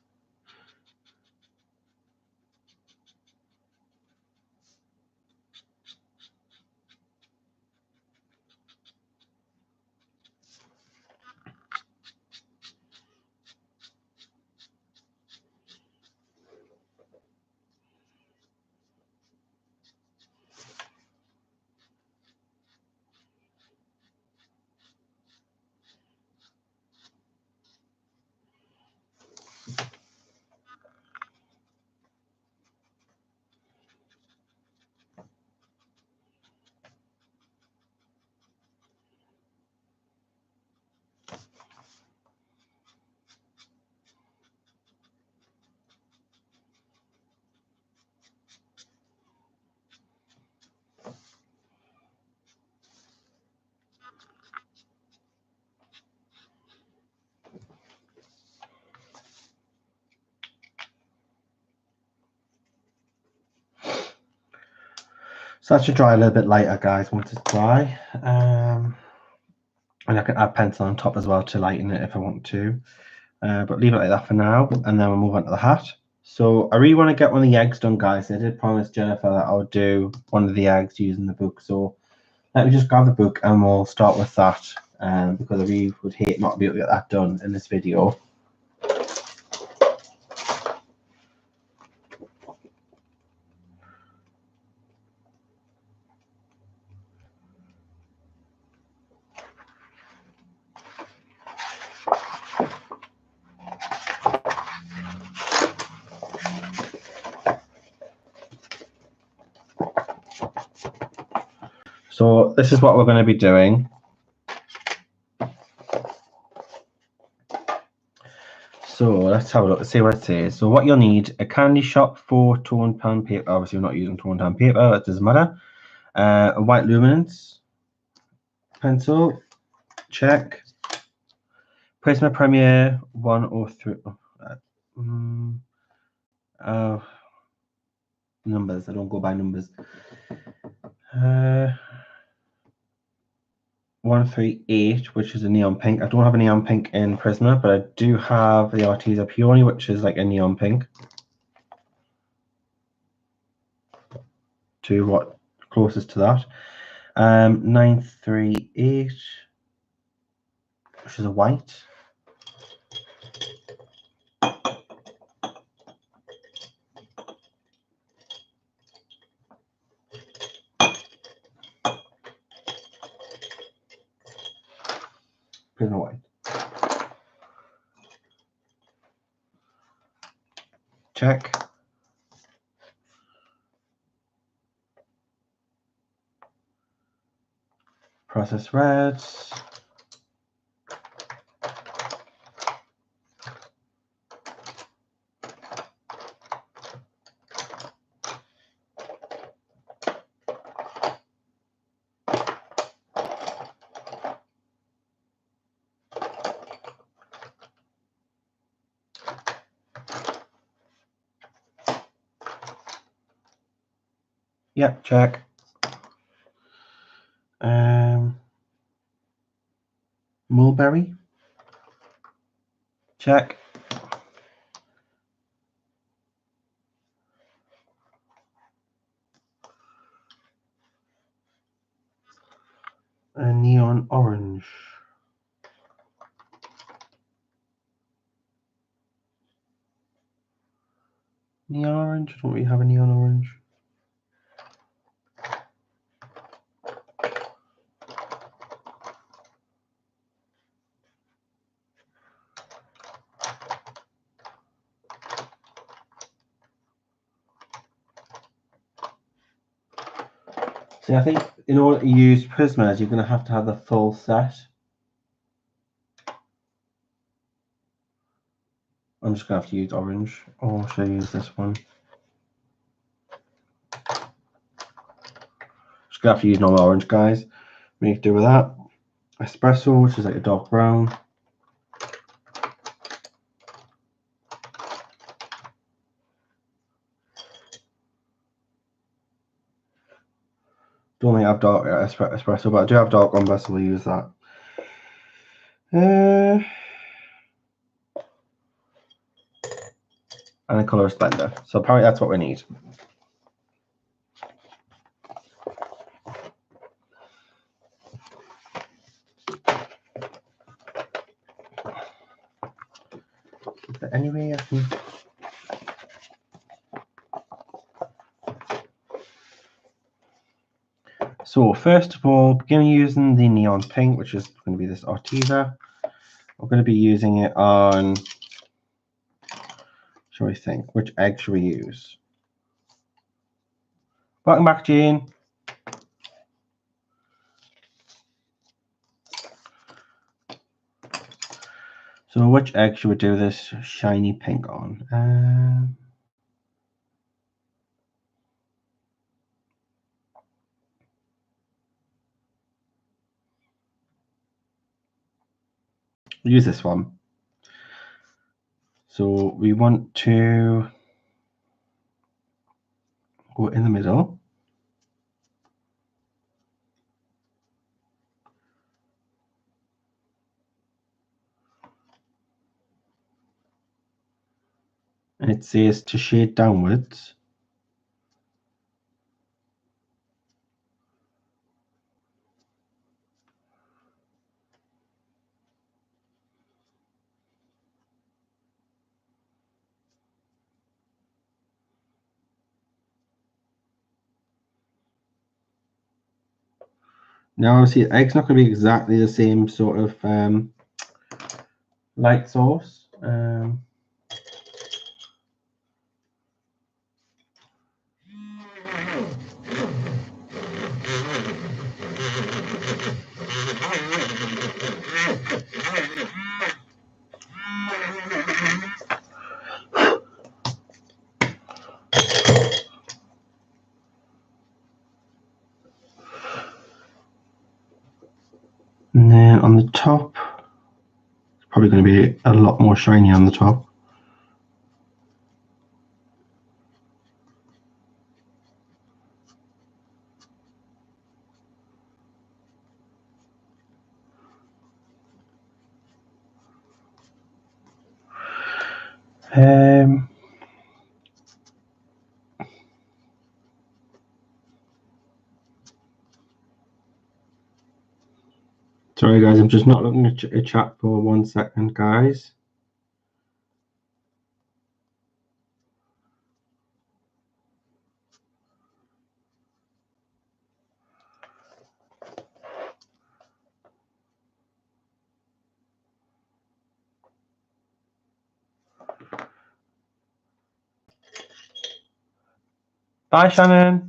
So that should dry a little bit lighter, guys, once it's dry. And I can add pencil on top as well to lighten it if I want to. But leave it like that for now, and then we'll move on to the hat. So I really want to get one of the eggs done, guys. I did promise Jennifer that I would do one of the eggs using the book. So let me just grab the book and we'll start with that, because I really would hate not to be able to get that done in this video. So this is what we're going to be doing. So let's have a look, see what it says. So what you'll need: a candy shop for toned pen paper. Obviously we're not using toned pen paper, it doesn't matter. A white luminance pencil, check. Prisma Premier 103. Numbers, I don't go by numbers. 138, which is a neon pink. I don't have a neon pink in Prisma, but I do have the Arteza Peony, which is like a neon pink. To what closest to that. 938, which is a white. Prisma white. Check. Process reds. Yep, check. Mulberry. Check. Neon orange. Neon orange? Don't we have a neon orange? See, I think in order to use Prismas, you're going to have the full set. I'm just going to have to use orange, or should I use this one? Just going to have to use normal orange, guys. We need to do with that. Espresso, which is like a dark brown. Don't think I have dark espresso, but I do have dark umber, so we'll use that. And a colorist blender. So apparently that's what we need. Is there any way I can... So first of all, begin using the neon pink, which is going to be this Arteza. We're going to be using it on, shall we think, which egg should we use? Welcome back, Jane. So which egg should we do this shiny pink on? We'll use this one. So we want to go in the middle. And it says to shade downwards. Now obviously the egg's not going to be exactly the same sort of light source. And then on the top, it's probably going to be a lot more shiny on the top. Sorry guys, I'm just not looking at a chat for 1 second, guys. Bye, Shannon.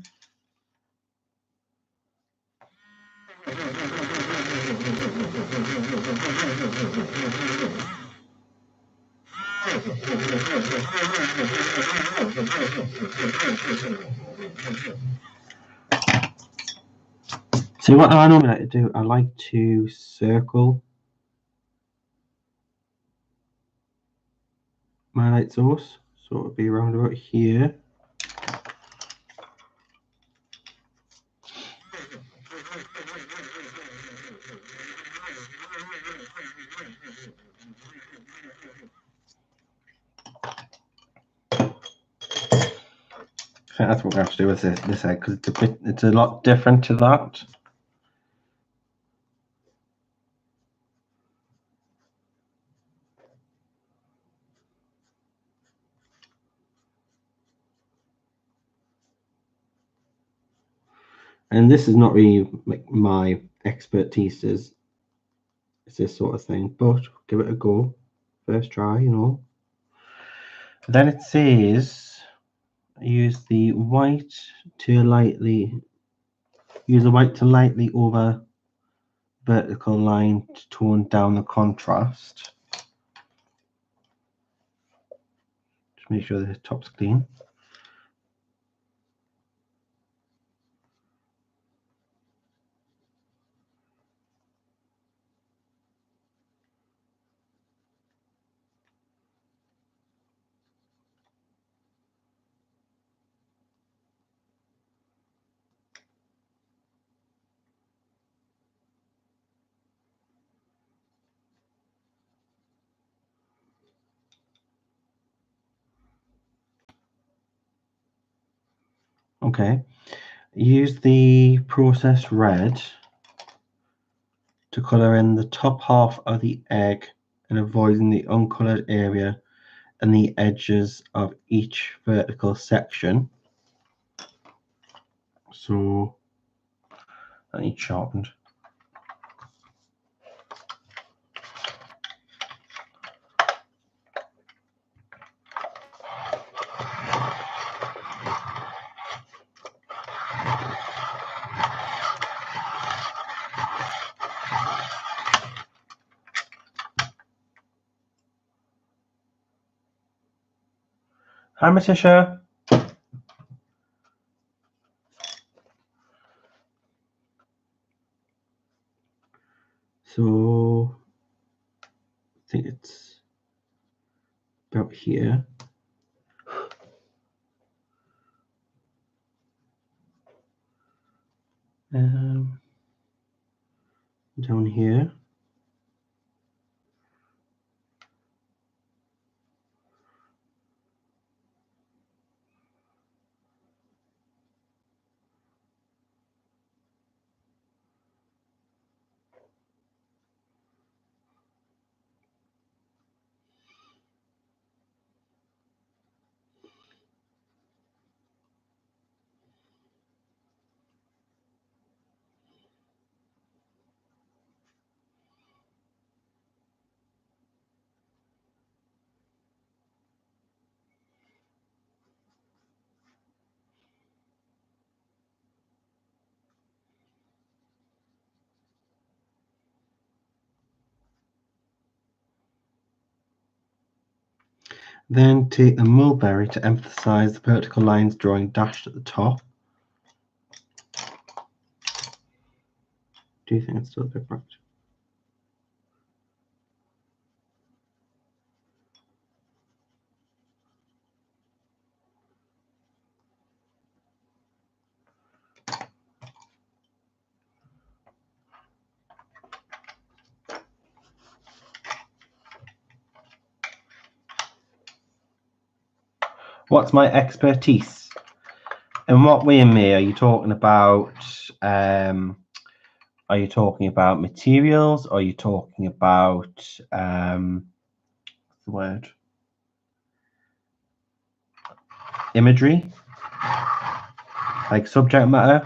So what I normally like to do, I like to circle my light source. So it would be around about here. I think that's what we have to do with this egg, because it's a lot different to that. And this is not really like my expertise, is this sort of thing, but give it a go. First try, you know. Then it says use the white to lightly over vertical line to tone down the contrast. Just make sure the top's clean. Okay, use the processed red to colour in the top half of the egg and avoiding the uncoloured area and the edges of each vertical section. So I need sharpened. Hi, Matisha. So I think it's about here. Down here. Then take the mulberry to emphasize the vertical lines drawing dashed at the top. Do you think it's still a bit bright? What's my expertise? In what way, May? Are you talking about materials? Or are you talking about what's the word? Imagery? Like subject matter?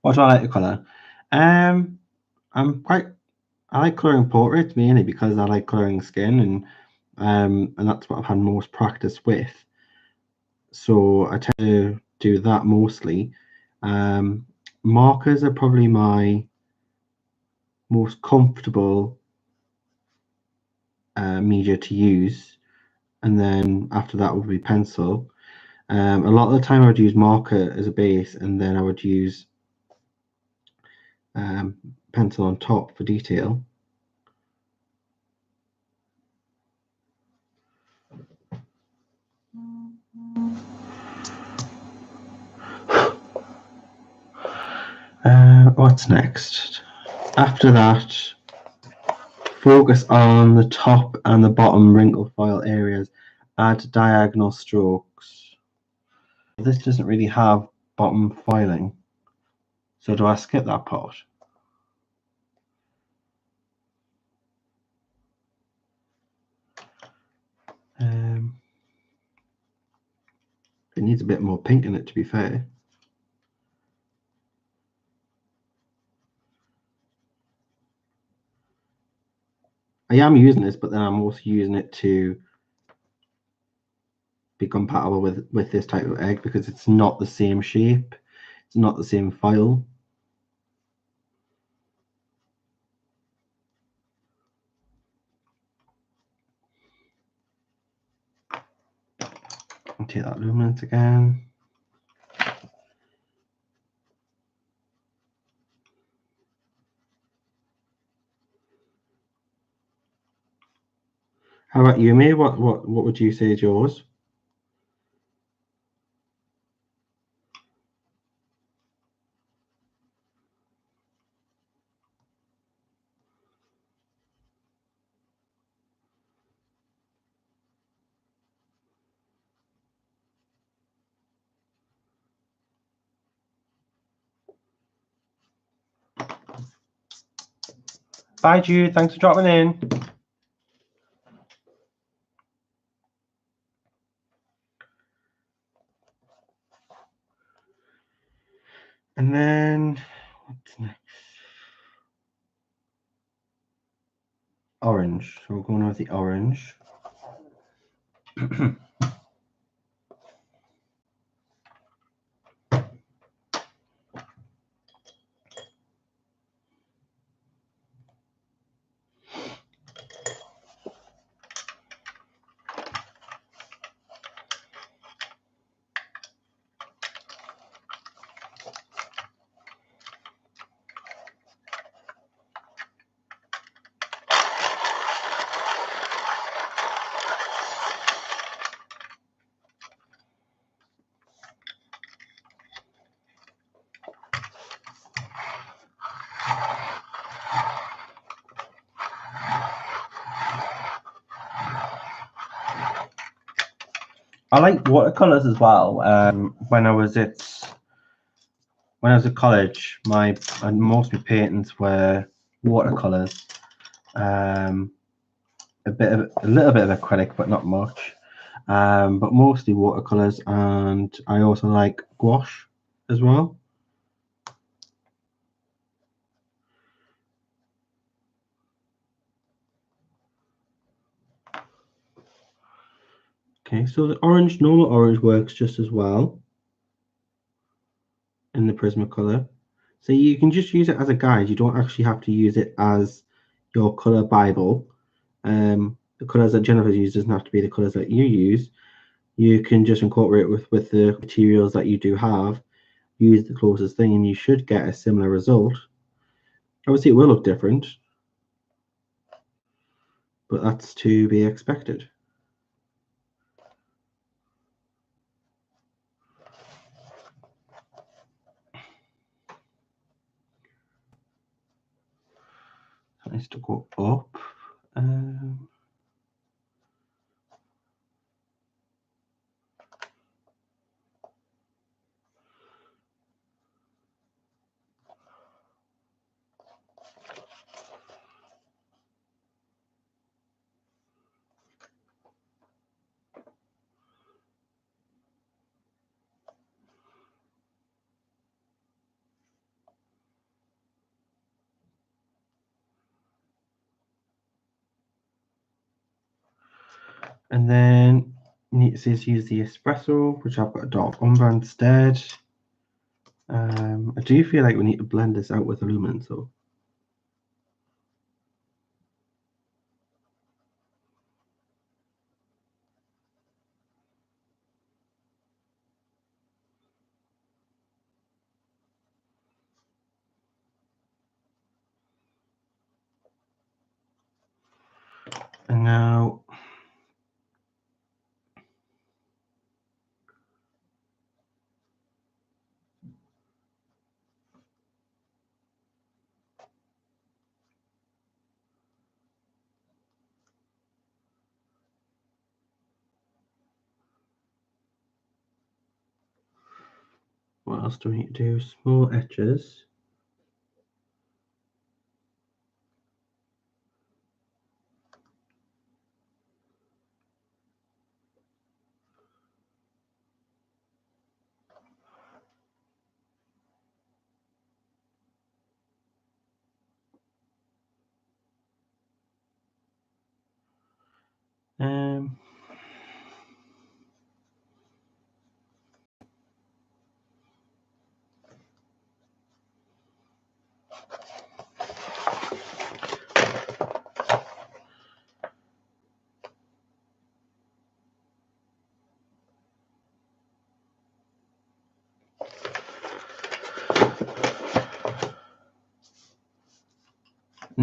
What do I like to colour? I like colouring portraits mainly because I like colouring skin and that's what I've had most practice with. So I tend to do that mostly. Markers are probably my most comfortable media to use, and then after that would be pencil. A lot of the time I would use marker as a base, and then I would use pencil on top for detail. What's next? After that, focus on the top and the bottom wrinkle foil areas. Add diagonal strokes. This doesn't really have bottom foiling, so do I skip that part? It needs a bit more pink in it, to be fair. I am using this, but then I'm also using it to be compatible with this type of egg because it's not the same shape. It's not the same file. I'll take that luminance again. How about you, May? What would you say is yours? Bye, Jude. Thanks for dropping in. And then what's next? Orange. So we're going with the orange. I like watercolors as well. When I was at college, most of my paintings were watercolors. A little bit of acrylic, but not much. But mostly watercolors, and I also like gouache as well. Okay, so the normal orange works just as well in the Prismacolor. So you can just use it as a guide. You don't actually have to use it as your color Bible. The colors that Jennifer uses doesn't have to be the colors that you use. You can just incorporate with the materials that you do have, use the closest thing, and you should get a similar result. Obviously, it will look different, but that's to be expected. It needs to go up. And then it says use the espresso, which I've got a dark umber instead. I do feel like we need to blend this out with the luminance though. And now what else do we need to do? Small etches.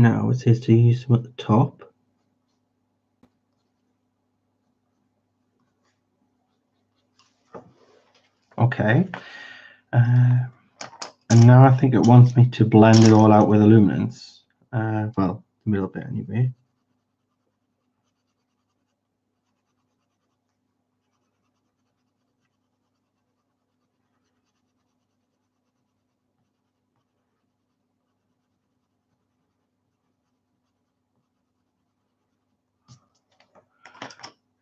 Now it says to use them at the top. Okay. And now I think it wants me to blend it all out with a luminance. Well, the middle bit anyway.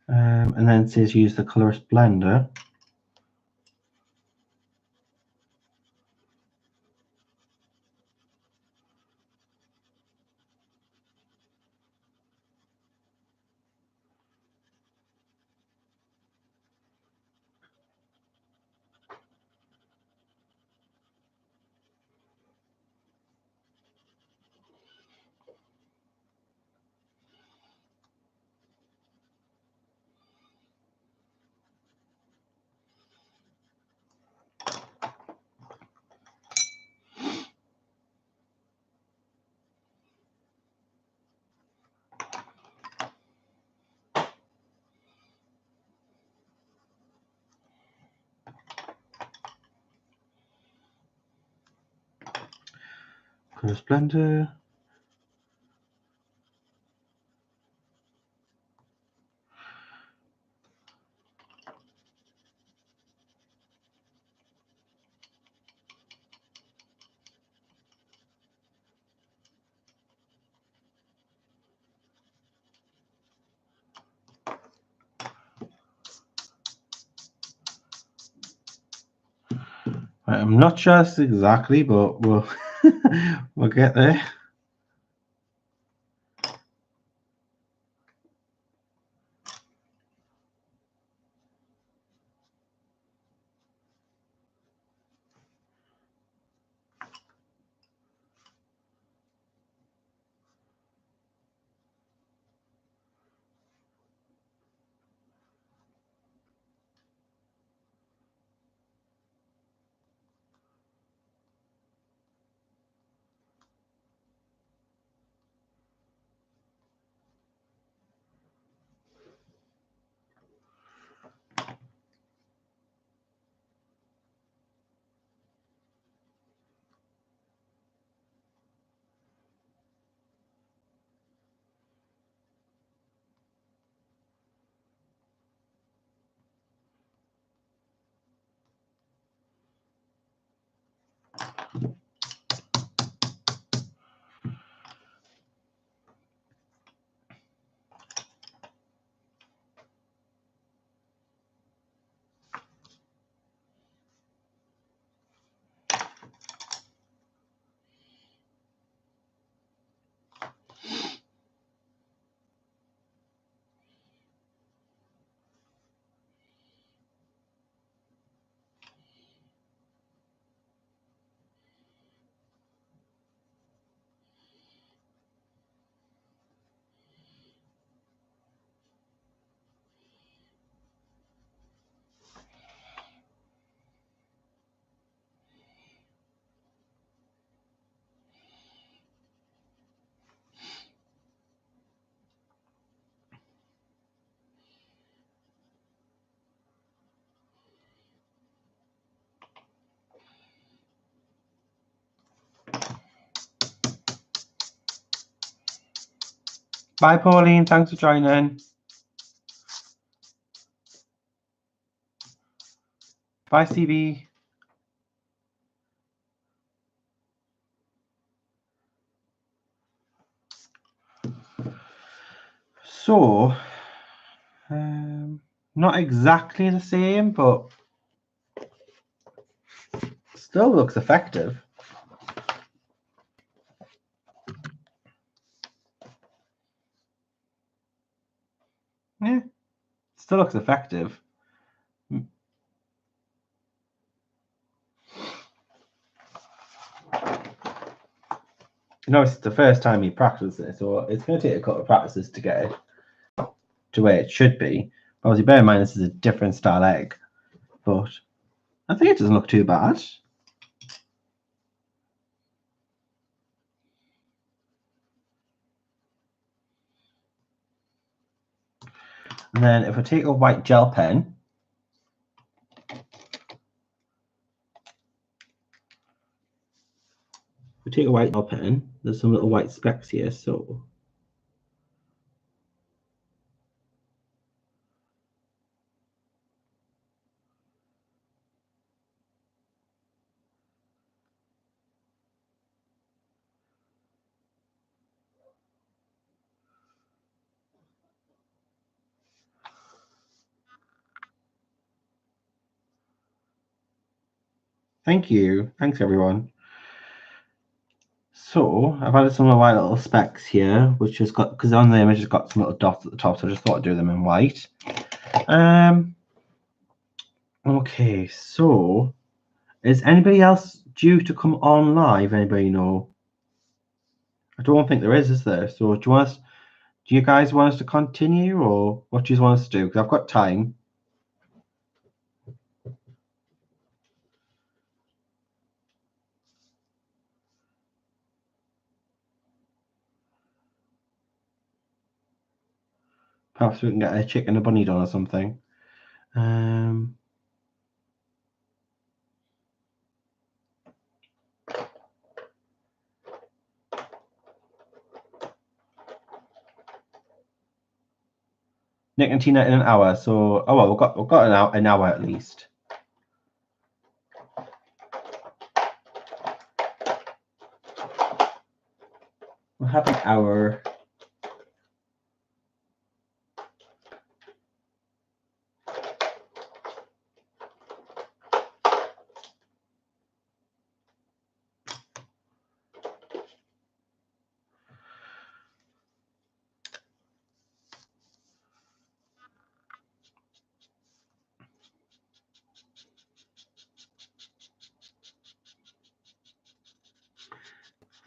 And then it says use the colorist blender. Colorist blender. I'm not sure exactly, but we'll we'll get there. Bye, Pauline. Thanks for joining. Bye, Stevie. So, not exactly the same, but still looks effective. Yeah, still looks effective. You know, it's the first time you practice it, so it's going to take a couple of practices to get it to where it should be. Obviously, bear in mind this is a different style egg, but I think it doesn't look too bad. And then if I take a white gel pen, there's some little white specks here, so thank you. Thanks, everyone. So I've added some of the white little specks here, which has got, because on the image it's got some little dots at the top, so I just thought I'd do them in white. Okay, so is anybody else due to come on live? Anybody know? I don't think there is there? So do you guys want us to continue, or what do you want us to do? Because I've got time. Perhaps we can get a chicken and a bunny done or something. Nick and Tina in an hour. So well, we've got an hour at least. We'll have an hour.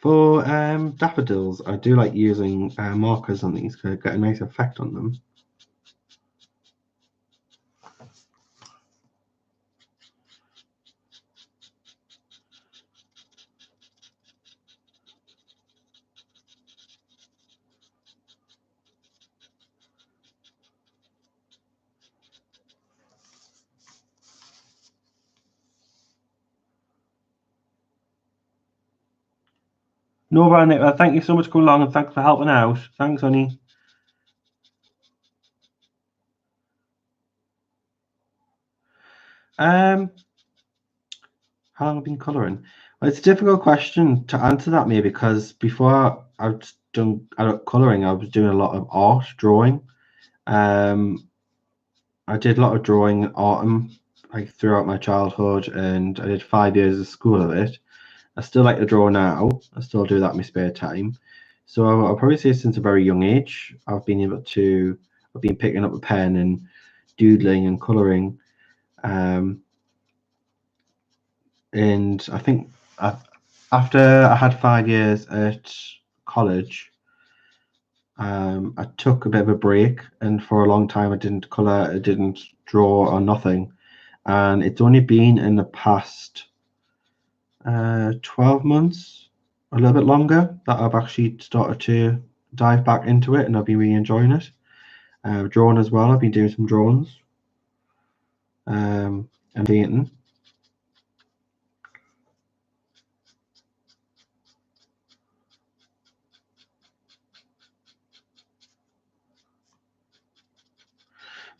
For daffodils, I do like using markers on these because I get a nice effect on them. No, Nick, thank you so much for coming along and thanks for helping out. Thanks, honey. How long have I been colouring? Well, it's a difficult question to answer that, maybe, because before I've done colouring, I was doing a lot of art, drawing. I did a lot of drawing in autumn, like throughout my childhood, and I did 5 years of school of it. I still like to draw now. I still do that in my spare time. So I'll probably say since a very young age, I've been picking up a pen and doodling and colouring. And I think after I had 5 years at college, I took a bit of a break, and for a long time I didn't colour, I didn't draw or nothing. And it's only been in the past 12 months, a little bit longer, that I've actually started to dive back into it, and I've been really enjoying it. Drawing as well, I've been doing some drawings and painting.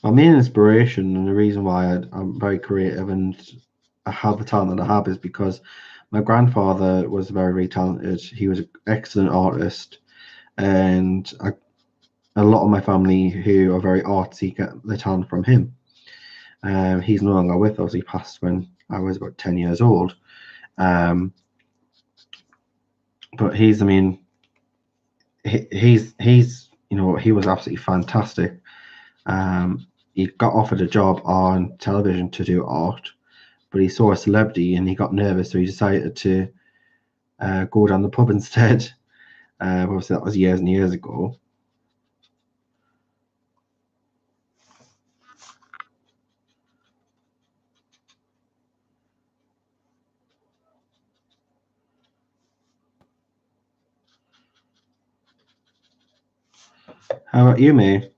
My main inspiration and the reason why I'm very creative and I have the talent that I have is because my grandfather was very, very talented. He was an excellent artist, and a lot of my family who are very artsy get their talent from him. He's no longer with us. He passed when I was about 10 years old. But he's, I mean, he's he was absolutely fantastic. He got offered a job on television to do art, but he saw a celebrity and he got nervous, so he decided to go down the pub instead. Obviously, that was years and years ago. How about you, May?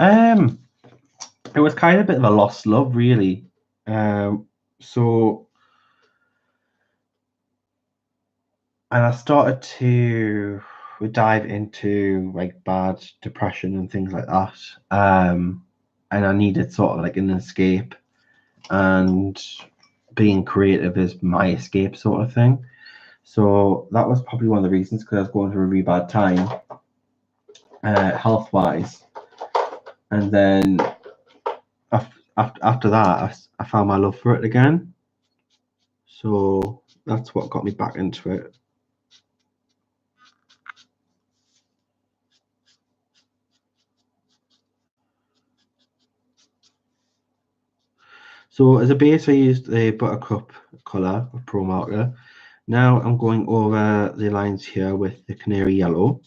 It was kind of a bit of a lost love, really. So, and I started to dive into like bad depression and things like that. And I needed sort of like an escape, and being creative is my escape sort of thing. So that was probably one of the reasons, because I was going through a really bad time, health wise. And then after that, I found my love for it again. So that's what got me back into it. So as a base, I used a Buttercup colour, a Pro Marker. Now I'm going over the lines here with the Canary Yellow.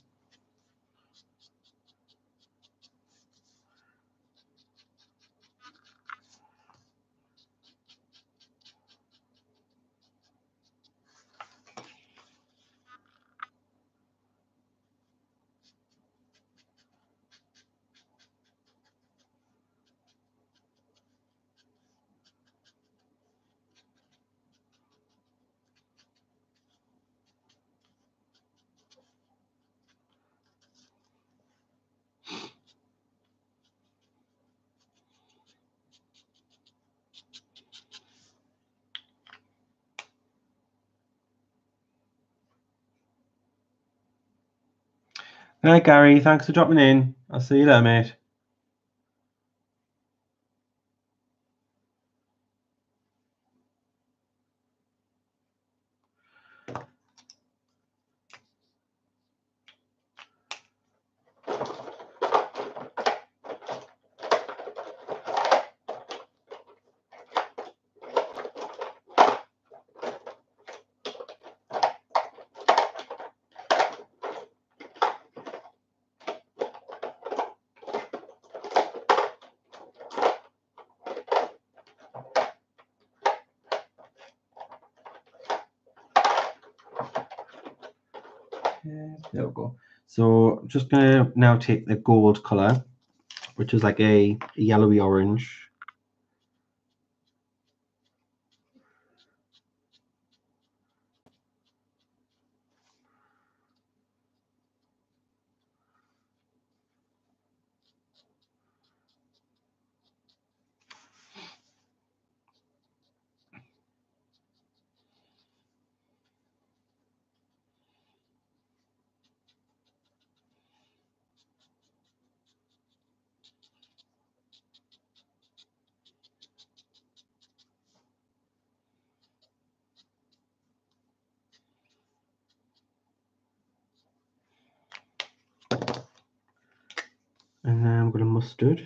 Hi Gary, thanks for dropping in. I'll see you later, mate. There we go. So I'm just gonna now take the gold color, which is like a yellowy orange. And then I'm gonna mustard.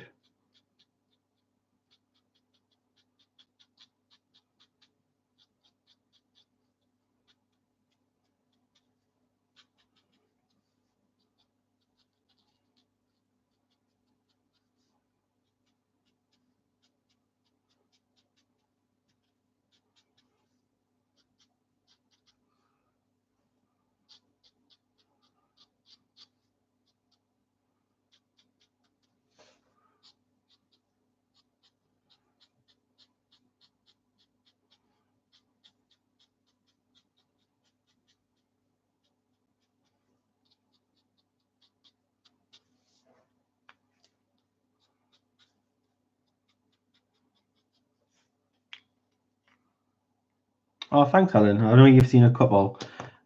Oh, thanks, Helen. I know you've seen a couple.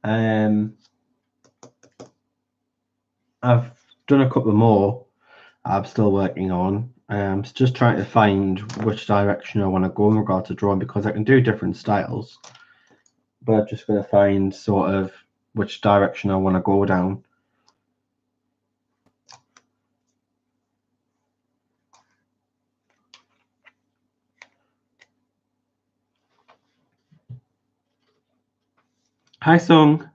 I've done a couple more. I'm still working on. Just trying to find which direction I want to go in regard to drawing, because I can do different styles, but I'm just going to find sort of which direction I want to go down. Hi, Sung.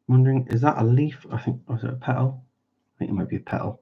Wondering, is that a leaf? I think, was it a petal? I think it might be a petal.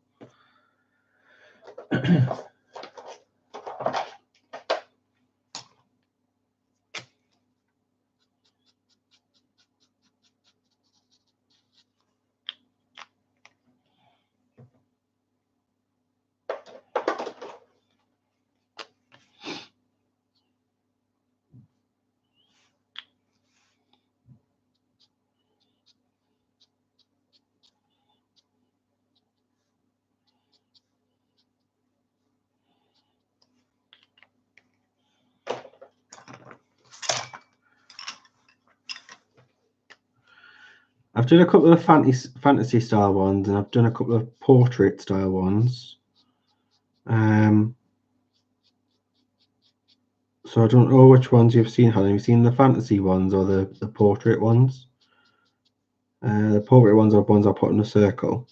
I've done a couple of fantasy style ones, and I've done a couple of portrait style ones. So I don't know which ones you've seen, Helen. Have you seen the fantasy ones or the portrait ones? The portrait ones are ones I put in a circle.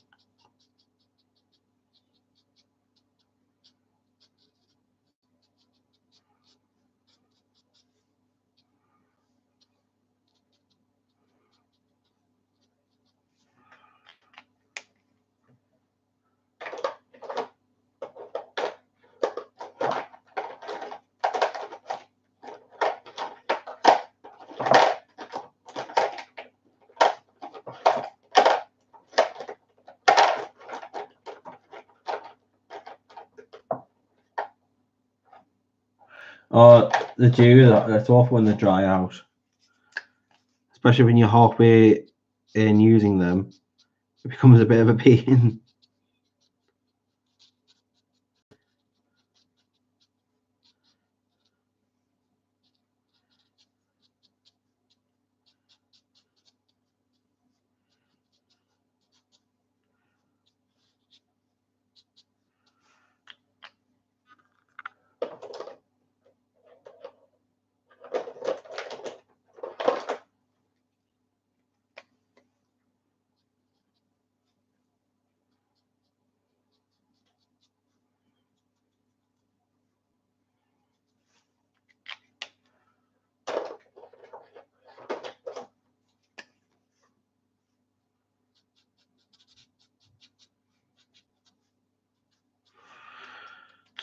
Oh, they do that. It's awful when they dry out, especially when you're halfway in using them. It becomes a bit of a pain.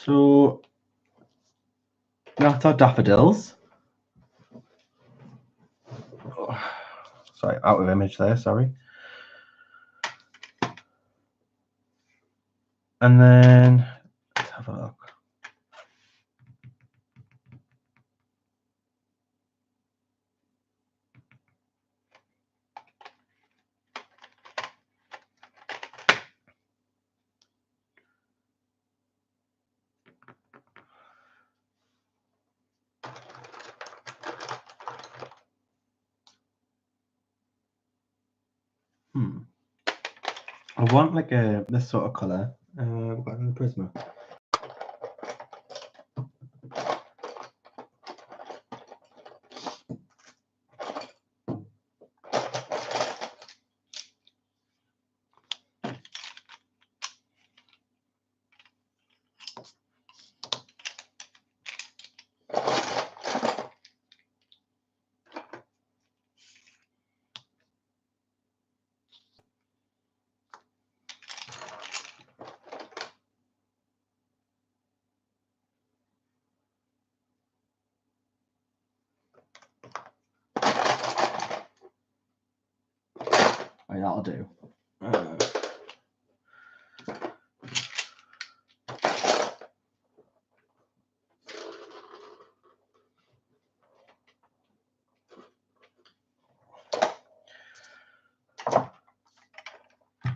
So that's our daffodils. Oh, sorry, out of image there, sorry. And then let's have a look. I want like this sort of color. I've got another Prisma. Right, that'll do.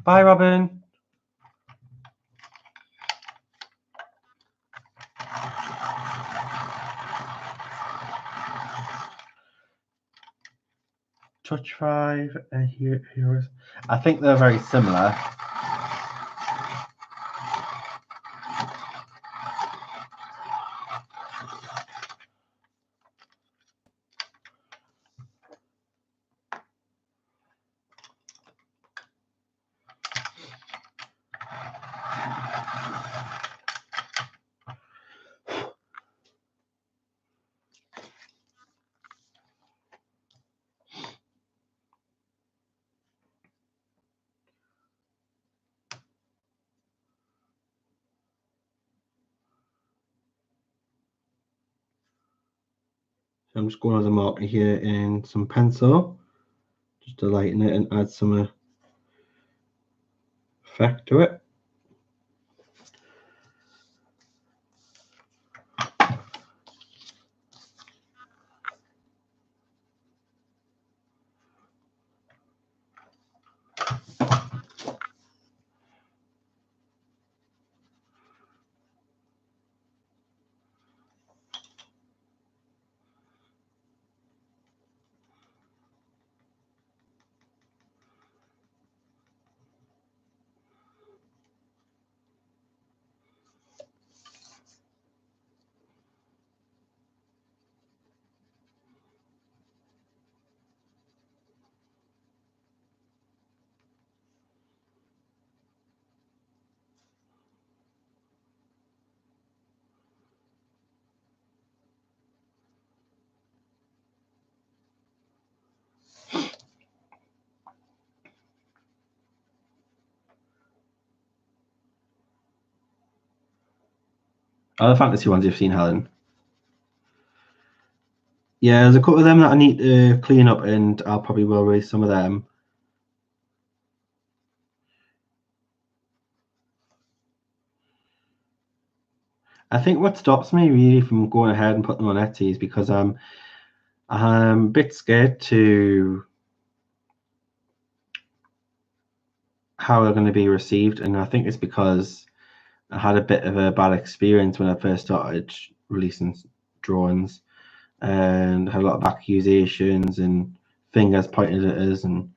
Bye, Robin. Touch 5 and heroes. I think they're very similar. So I'm just going over the marker here in some pencil, just to lighten it and add some effect to it. Other fantasy ones you've seen, Helen? Yeah, there's a couple of them that I need to clean up, and I'll probably will raise some of them. I think what stops me really from going ahead and putting them on Etsy is because I'm a bit scared to how they're going to be received, and I think it's because I had a bit of a bad experience when I first started releasing drawings, and had a lot of accusations and fingers pointed at us and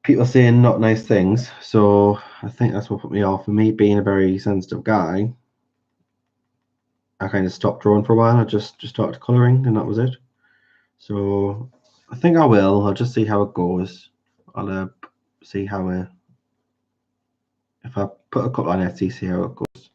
people saying not nice things. So I think that's what put me off. For me being a very sensitive guy, I kind of stopped drawing for a while. I just started coloring, and that was it. So I think I will. I'll just see how it goes. I'll see how if I put a couple on Etsy, see how it goes.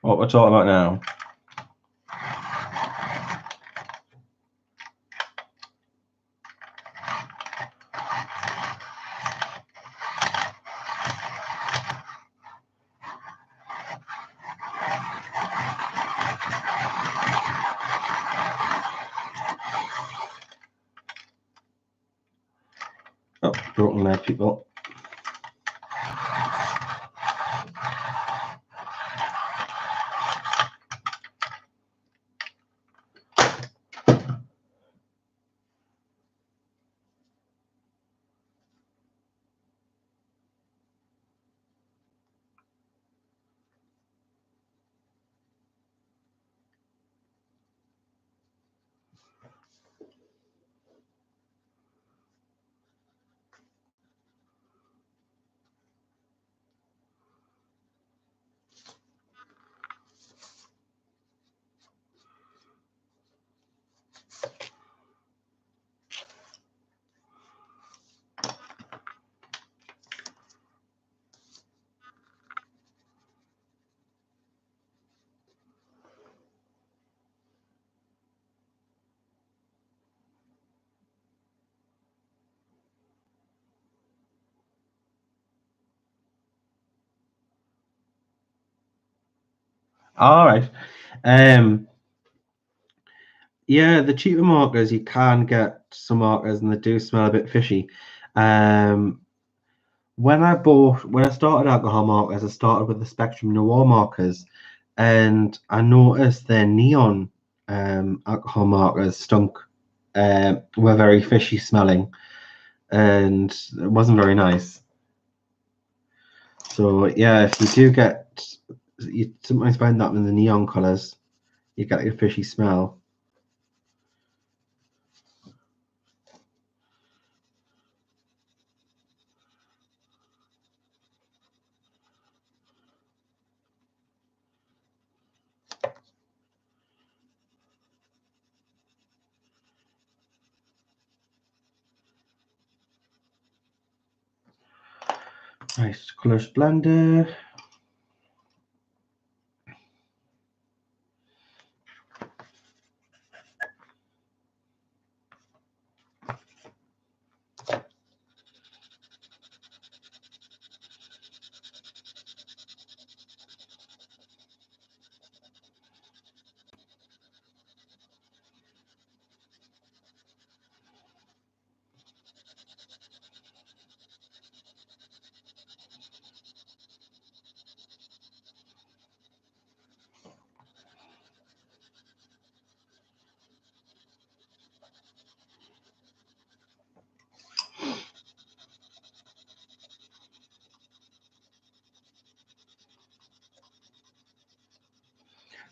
What we're talking about now. Oh, broken there, people. All right. Yeah, the cheaper markers, you can get some markers and they do smell a bit fishy. When I started alcohol markers, I started with the Spectrum Noir markers, and I noticed their neon alcohol markers stunk, were very fishy smelling, and it wasn't very nice. So yeah, if you do get, you sometimes find that in the neon colors, you get a fishy smell. Nice colors blender.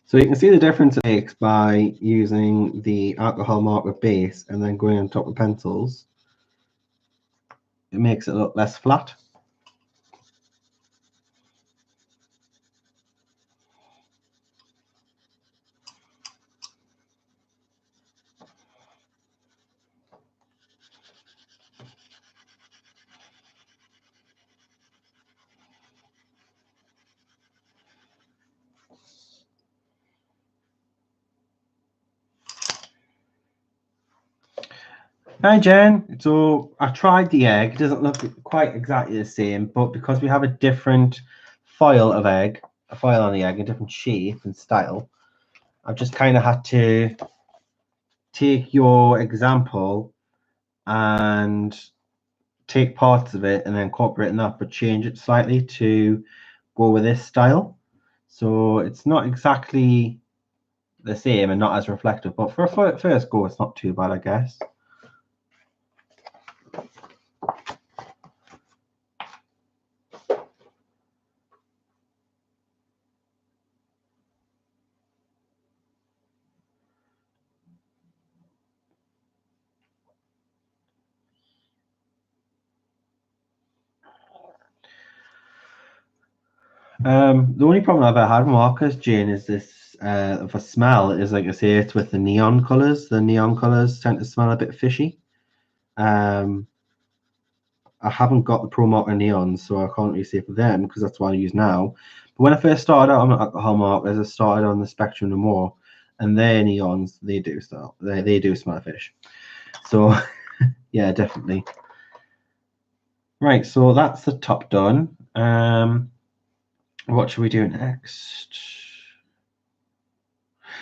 So you can see the difference it makes by using the alcohol marker base and then going on top of pencils. It makes it look less flat. Hi Jen, so I tried the egg. It doesn't look quite exactly the same, but because we have a different foil of egg, a foil on the egg, a different shape and style, I've just kind of had to take your example and take parts of it and then incorporate that, but change it slightly to go with this style. So it's not exactly the same and not as reflective, but for a first go, it's not too bad, I guess. The only problem I've ever had with markers, Jane, is this of a smell. Is like I say, it's with the neon colors. The neon colors tend to smell a bit fishy. I haven't got the Pro Marker neons, so I can't really say for them because that's what I use now. But when I first started out on alcohol markers, I started on the Spectrum no more, and their neons they do smell of fish. So yeah, definitely. Right, so that's the top done. What should we do next?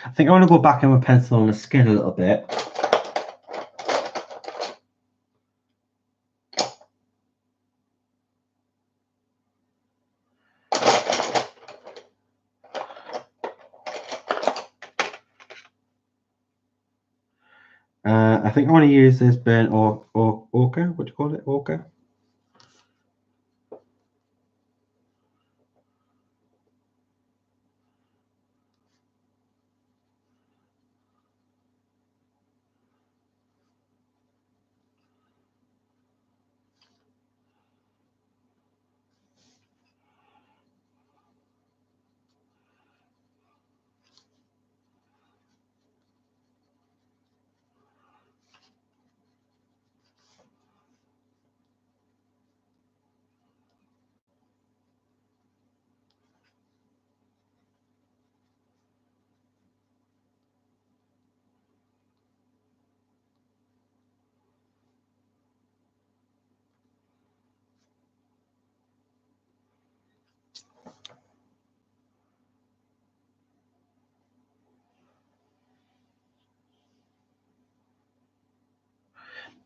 I think I want to go back in with pencil on the skin a little bit. I think I want to use this burnt or ochre. What do you call it? Ochre.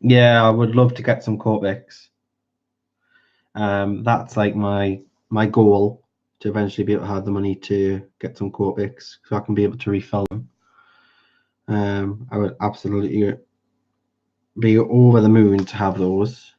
Yeah, I would love to get some Copics. That's like my goal to eventually be able to have the money to get some Copics so I can be able to refill them. I would absolutely be over the moon to have those.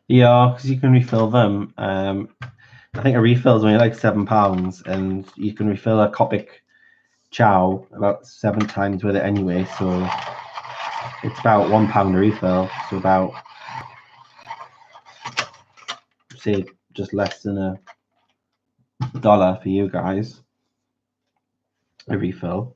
Yeah, because you can refill them. I think a refill is only like £7, and you can refill a Copic Chow about 7 times with it anyway. So it's about £1 a refill. So about say just less than $1 for you guys a refill.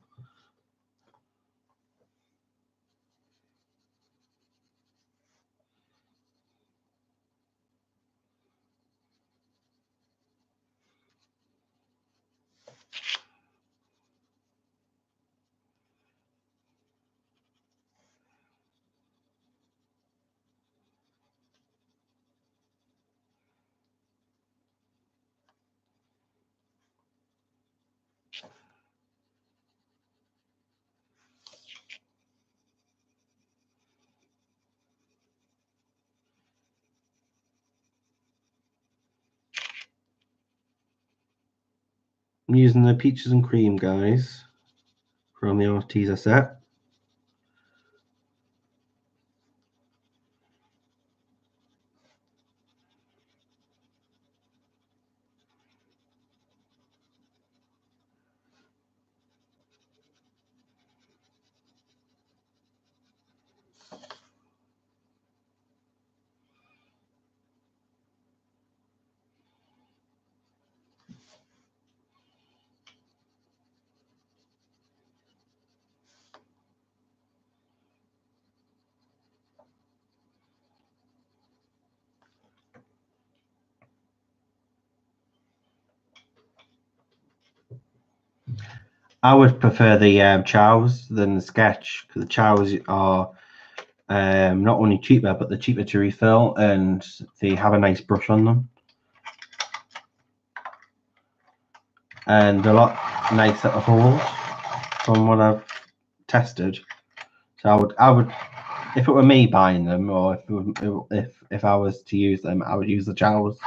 I'm using the Peaches and Cream, guys, from the Arteza set. I would prefer the chows than the sketch, because the chows are not only cheaper, but they're cheaper to refill and they have a nice brush on them. And a lot nicer to hold from what I've tested. So I would, if it were me buying them, or if I was to use them, I would use the chows.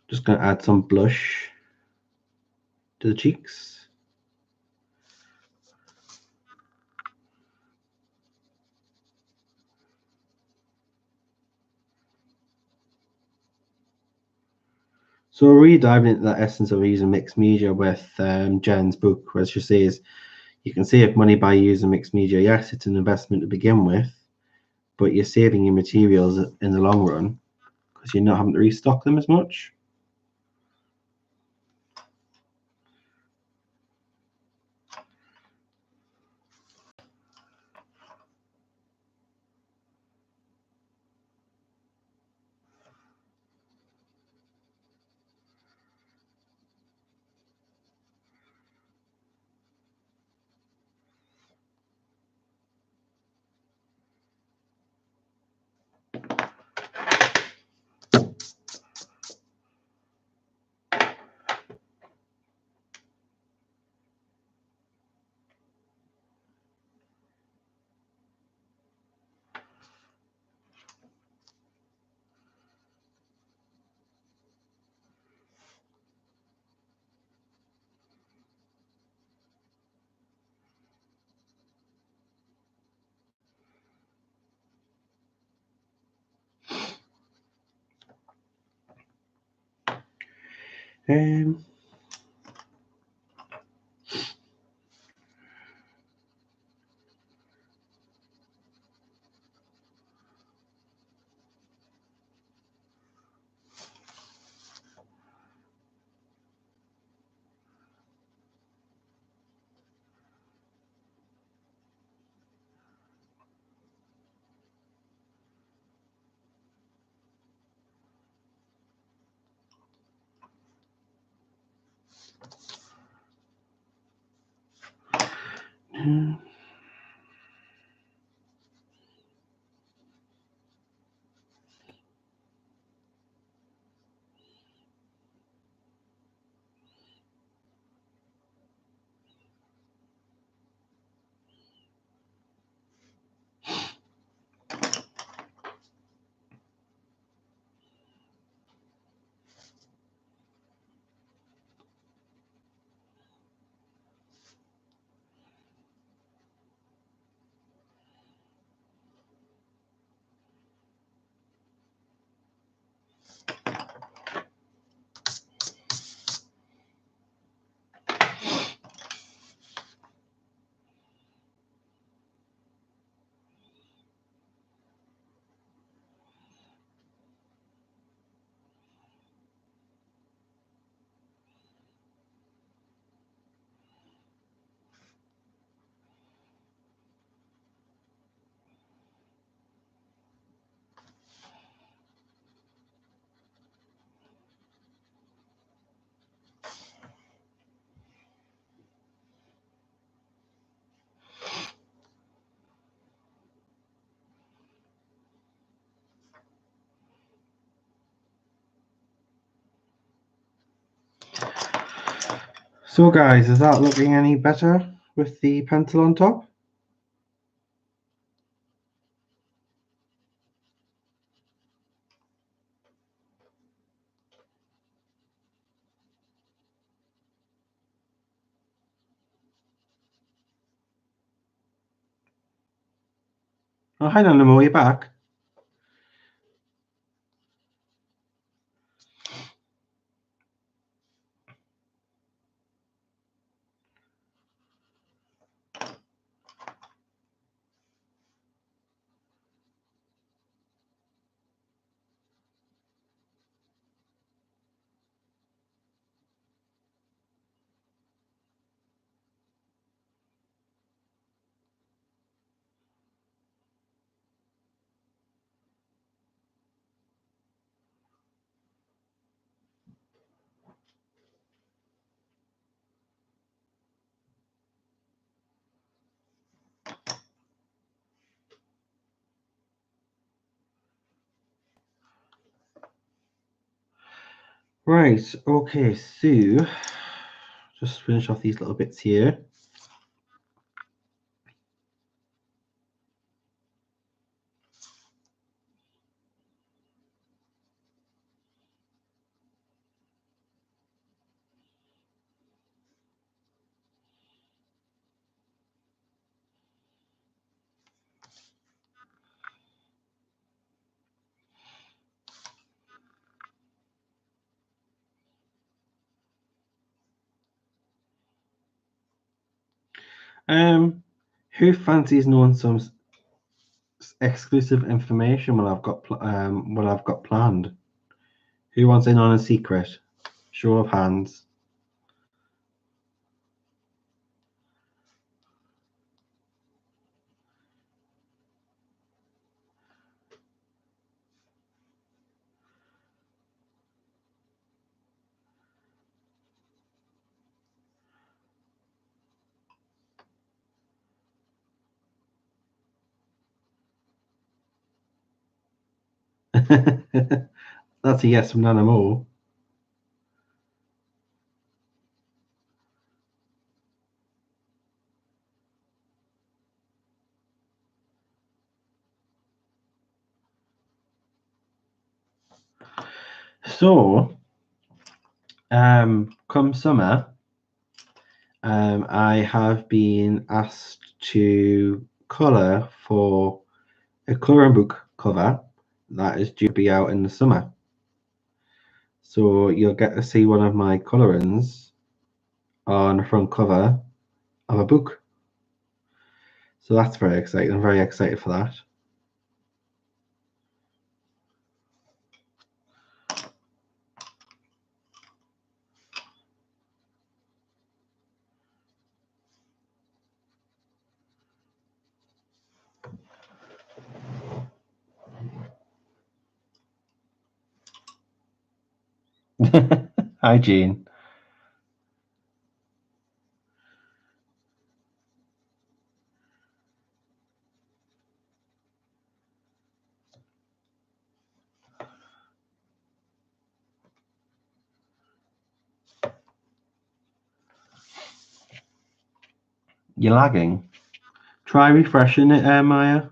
Just going to add some blush to the cheeks. So we're really diving into that essence of using mixed media with Jen's book, where she says you can save money by using mixed media. Yes, it's an investment to begin with, but you're saving your materials in the long run because you're not having to restock them as much. Um, So guys, is that looking any better with the pencil on top? Oh, hi Namo, you're back. Right, okay, so just finish off these little bits here. Who fancies knowing some exclusive information what I've got planned? Who wants in on a secret? Show of hands. That's a yes from Nana Mo. So, come summer, I have been asked to colour for a colouring book cover that is due to be out in the summer. So you'll get to see one of my colourings on the front cover of a book. So that's very exciting. I'm very excited for that. Hi, Jean. You're lagging. Try refreshing it, Maya.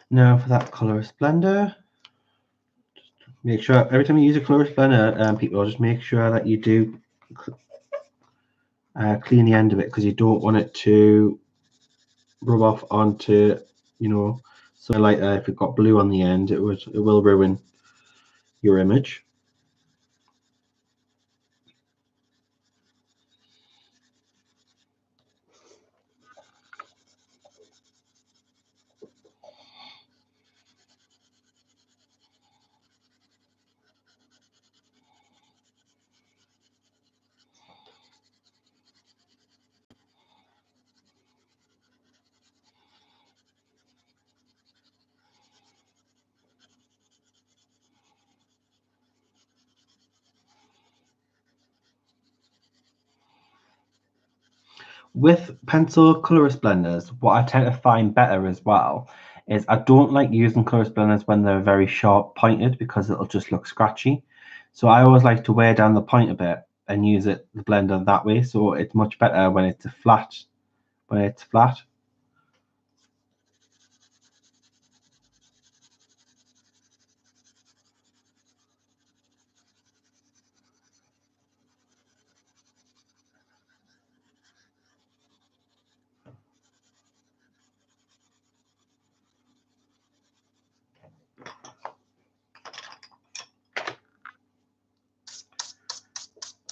Now for that colour splendor, just Make sure every time you use a colorist blender, people, just make sure that you do clean the end of it, because you don't want it to rub off onto, you know, so like if it got blue on the end, it will ruin your image. With pencil colorist blenders, what I tend to find better as well is I don't like using colorist blenders when they're very sharp pointed, because it'll just look scratchy. So I always like to wear down the point a bit and use the blender that way. So it's much better when it's flat.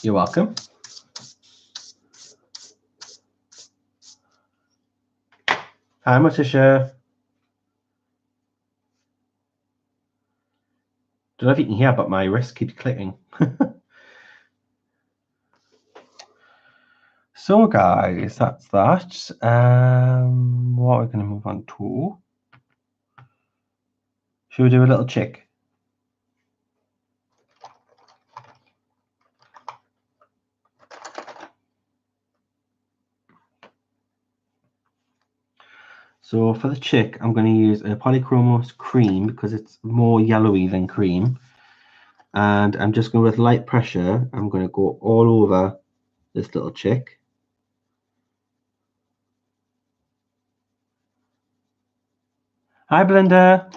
You're welcome. Hi, Matisha. Don't know if you can hear, but my wrist keeps clicking. So, guys, that's that. What are we going to move on to? Should we do a little chick? So for the chick, I'm going to use a Polychromos cream because it's more yellowy than cream. And I'm just going with light pressure, I'm going to go all over this little chick. Hi, Belinda.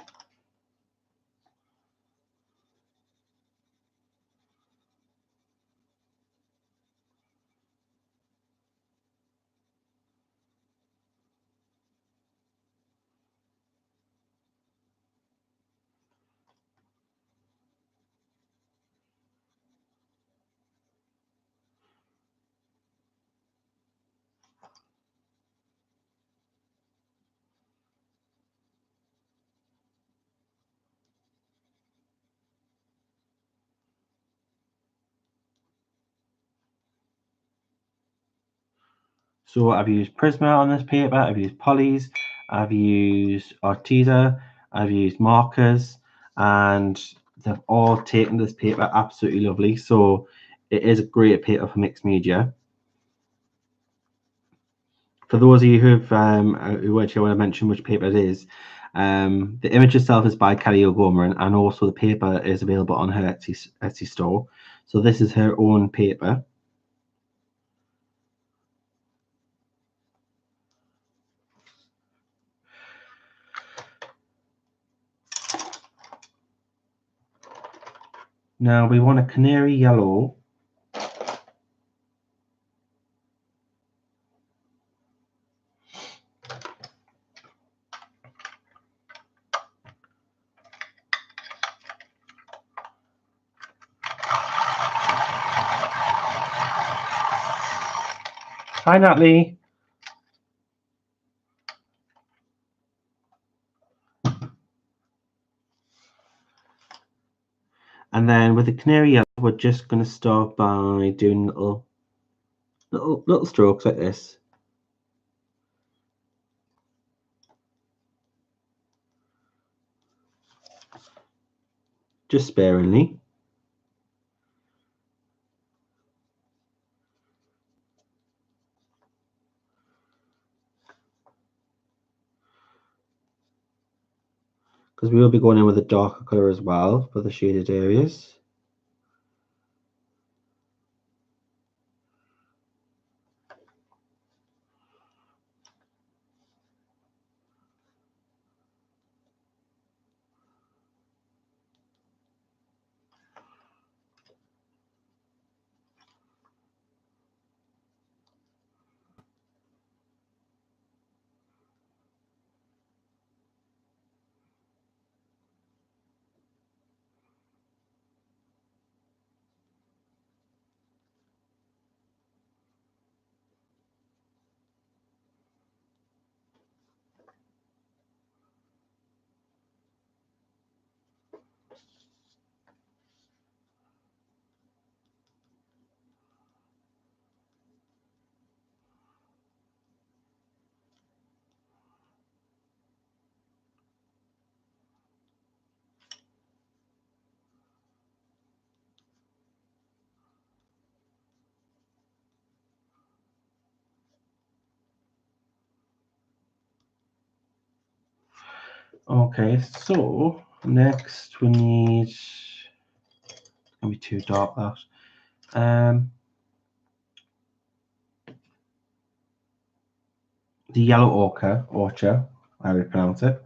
So I've used Prisma on this paper, I've used Polys, I've used Arteza, I've used markers, and they've all taken this paper absolutely lovely. So it is a great paper for mixed media. For those of you who weren't sure when I mentioned which paper it is, the image itself is by Kelly O'Gorman, and also the paper is available on her Etsy store. So this is her own paper. Now we want a canary yellow. Hi, Natalie. And then with the canary yellow, we're just going to start by doing little strokes like this. Just sparingly. Because we will be going in with a darker color as well for the shaded areas. Okay, so next we need. It's gonna be too dark that. The yellow orchard, how we pronounce it.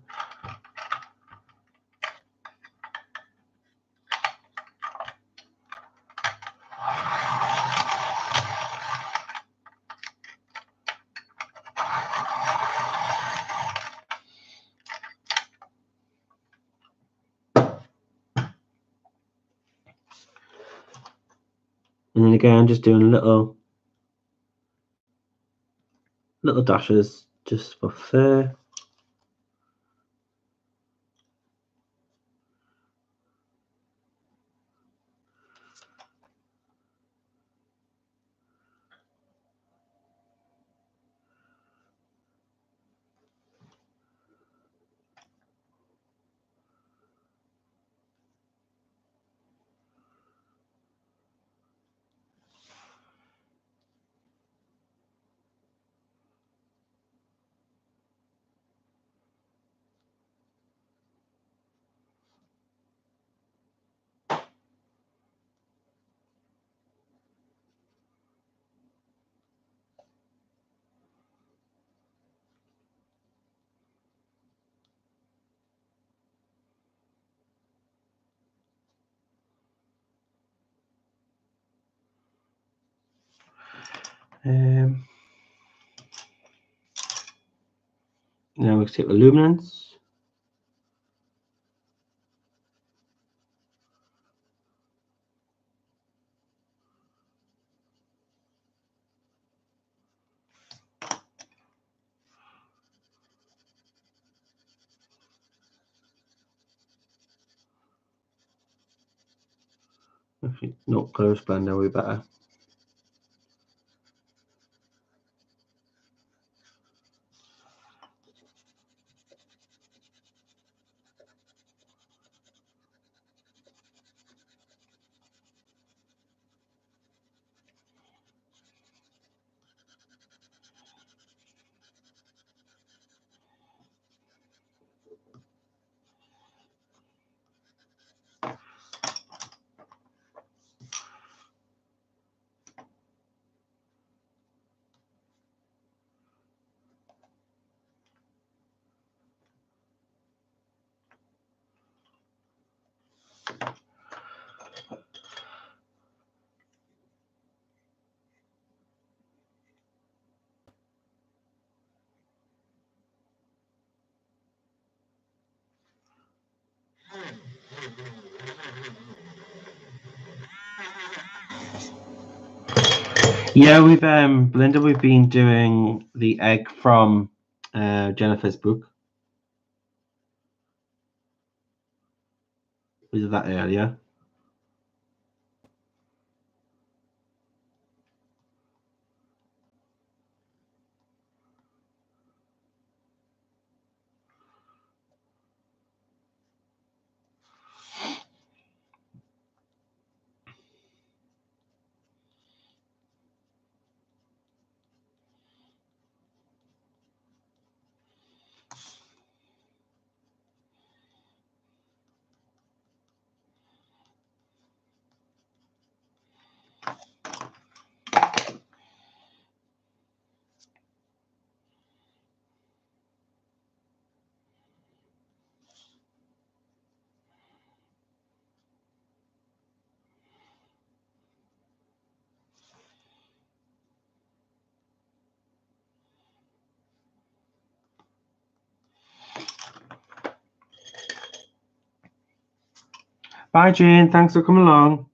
And then again, just doing little dashes just for fur. Now we take the luminance. Actually, no, close blender will be better. Yeah, we've Belinda, we've been doing the egg from Jennifer's book. We did that earlier. Bye, Jane. Thanks for coming along.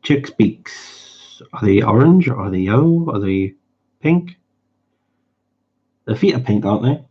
Chick's beaks. Are they orange? Or are they yellow? Are they pink? The feet are pink, aren't they?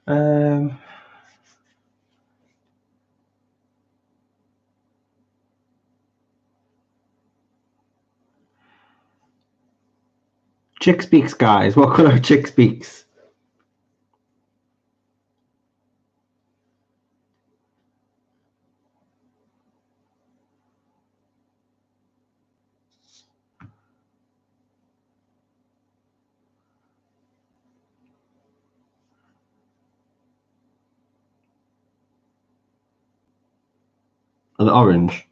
Um, Chick Speaks, guys. What colour are Chick Speaks? Are they orange?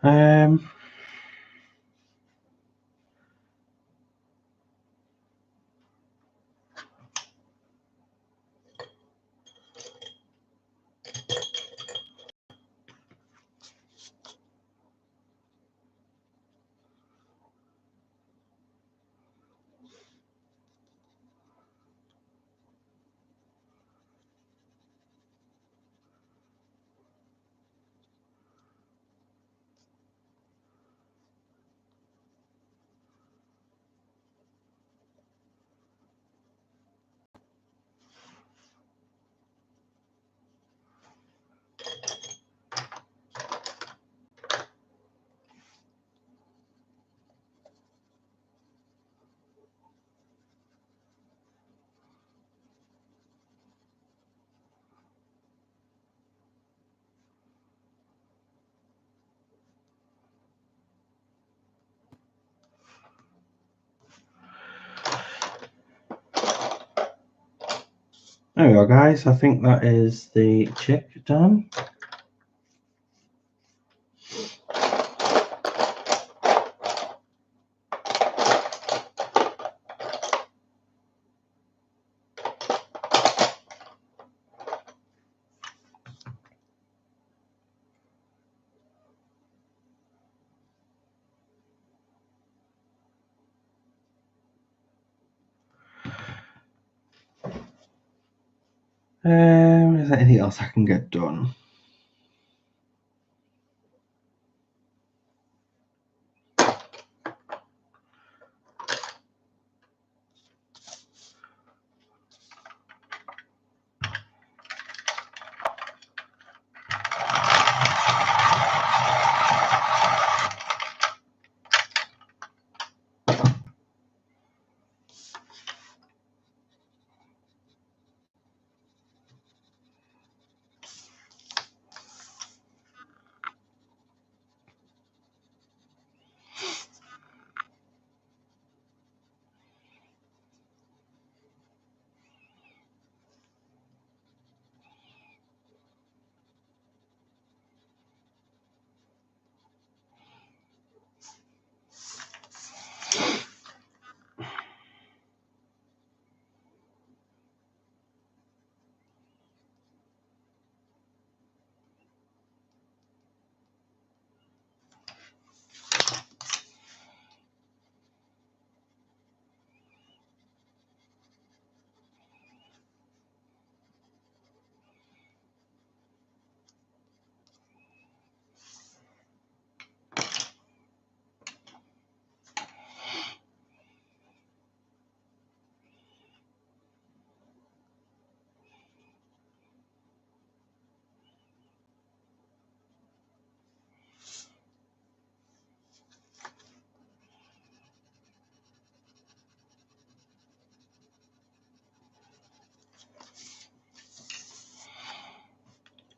Um, there we go, guys. I think that is the chick done. Is there anything else I can get done?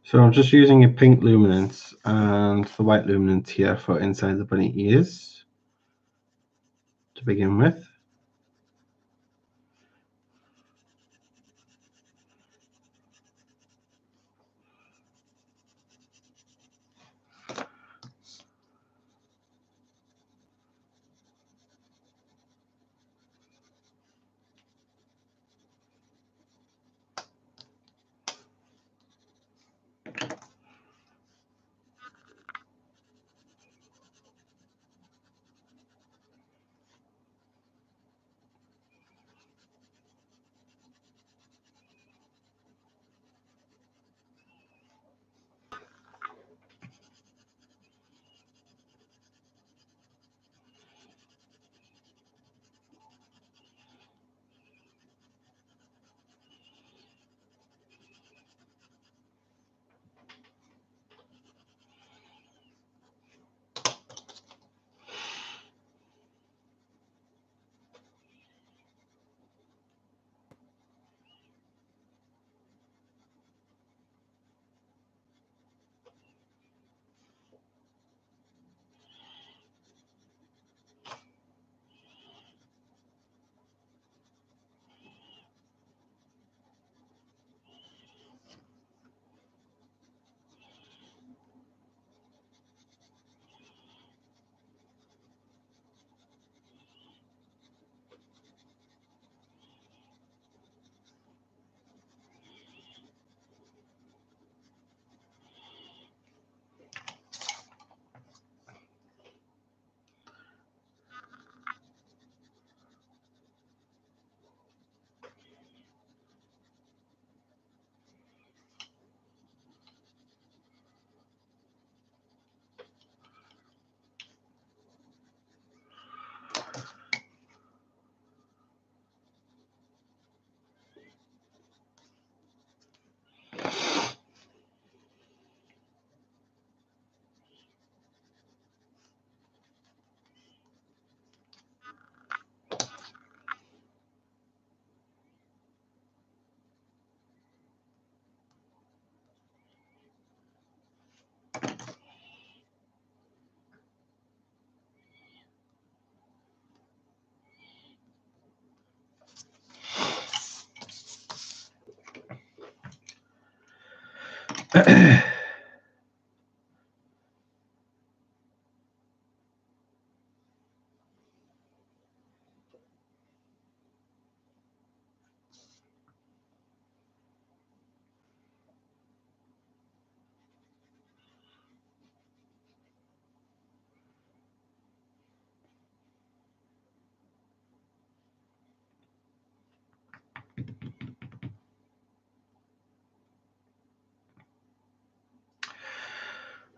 So I'm just using a pink luminance and the white luminance here for inside the bunny ears to begin with.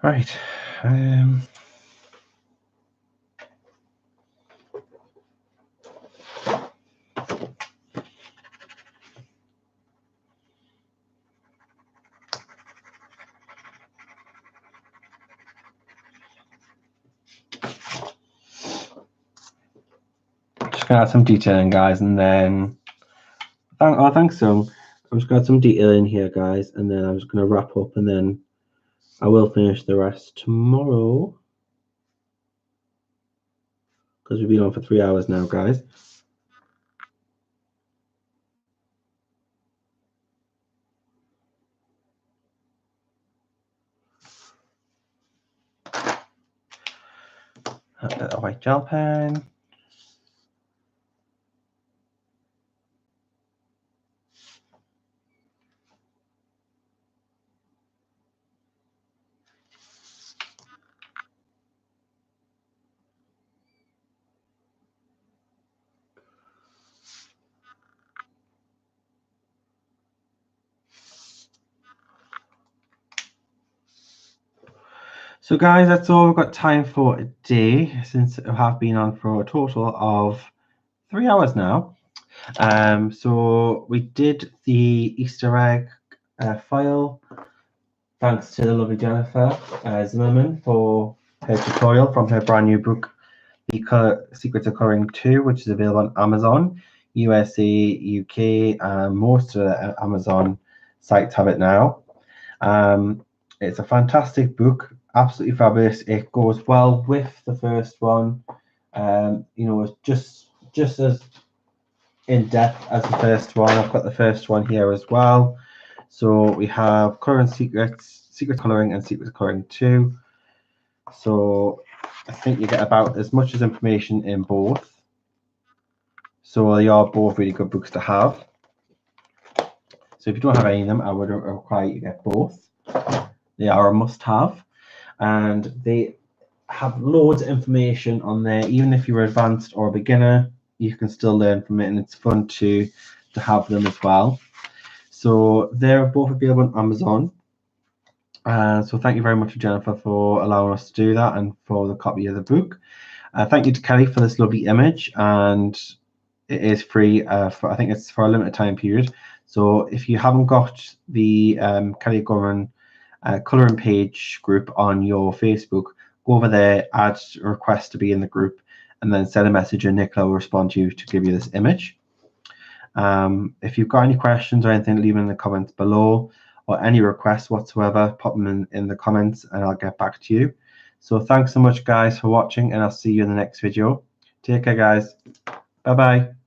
Right. Just gonna add some detailing, guys, and then thanks, Sung. I'm just gonna add some detail in here, guys, and then I'm just gonna wrap up, and then I will finish the rest tomorrow because we've been on for 3 hours now, guys. A white gel pen. So guys, that's all we've got time for today, since I have been on for a total of 3 hours now. So we did the Easter egg file, thanks to the lovely Jennifer Zimmerman for her tutorial from her brand new book, The Secrets of Coloring 2, which is available on Amazon, USA, UK, and most of the Amazon sites have it now. It's a fantastic book, absolutely fabulous. It goes well with the first one. You know, it's just as in depth as the first one. I've got the first one here as well. So we have Color and Secrets, Secret Coloring, and Secret Coloring 2. So I think you get about as much as information in both. So they are both really good books to have. So if you don't have any of them, I would require you to get both. They are a must-have, and they have loads of information on there. Even if you're advanced or a beginner, you can still learn from it, and it's fun to have them as well. So they're both available on Amazon. So thank you very much, Jennifer, for allowing us to do that and for the copy of the book. Thank you to Kelly for this lovely image, and it is free for, I think it's for a limited time period. So if you haven't got the Kelly Gorman colouring page group on your Facebook, go over there, add a request to be in the group, and then send a message, and Nicola will respond to you to give you this image. If you've got any questions or anything, leave them in the comments below, or any requests whatsoever, pop them in the comments and I'll get back to you. So thanks so much, guys, for watching, and I'll see you in the next video. Take care, guys. Bye-bye.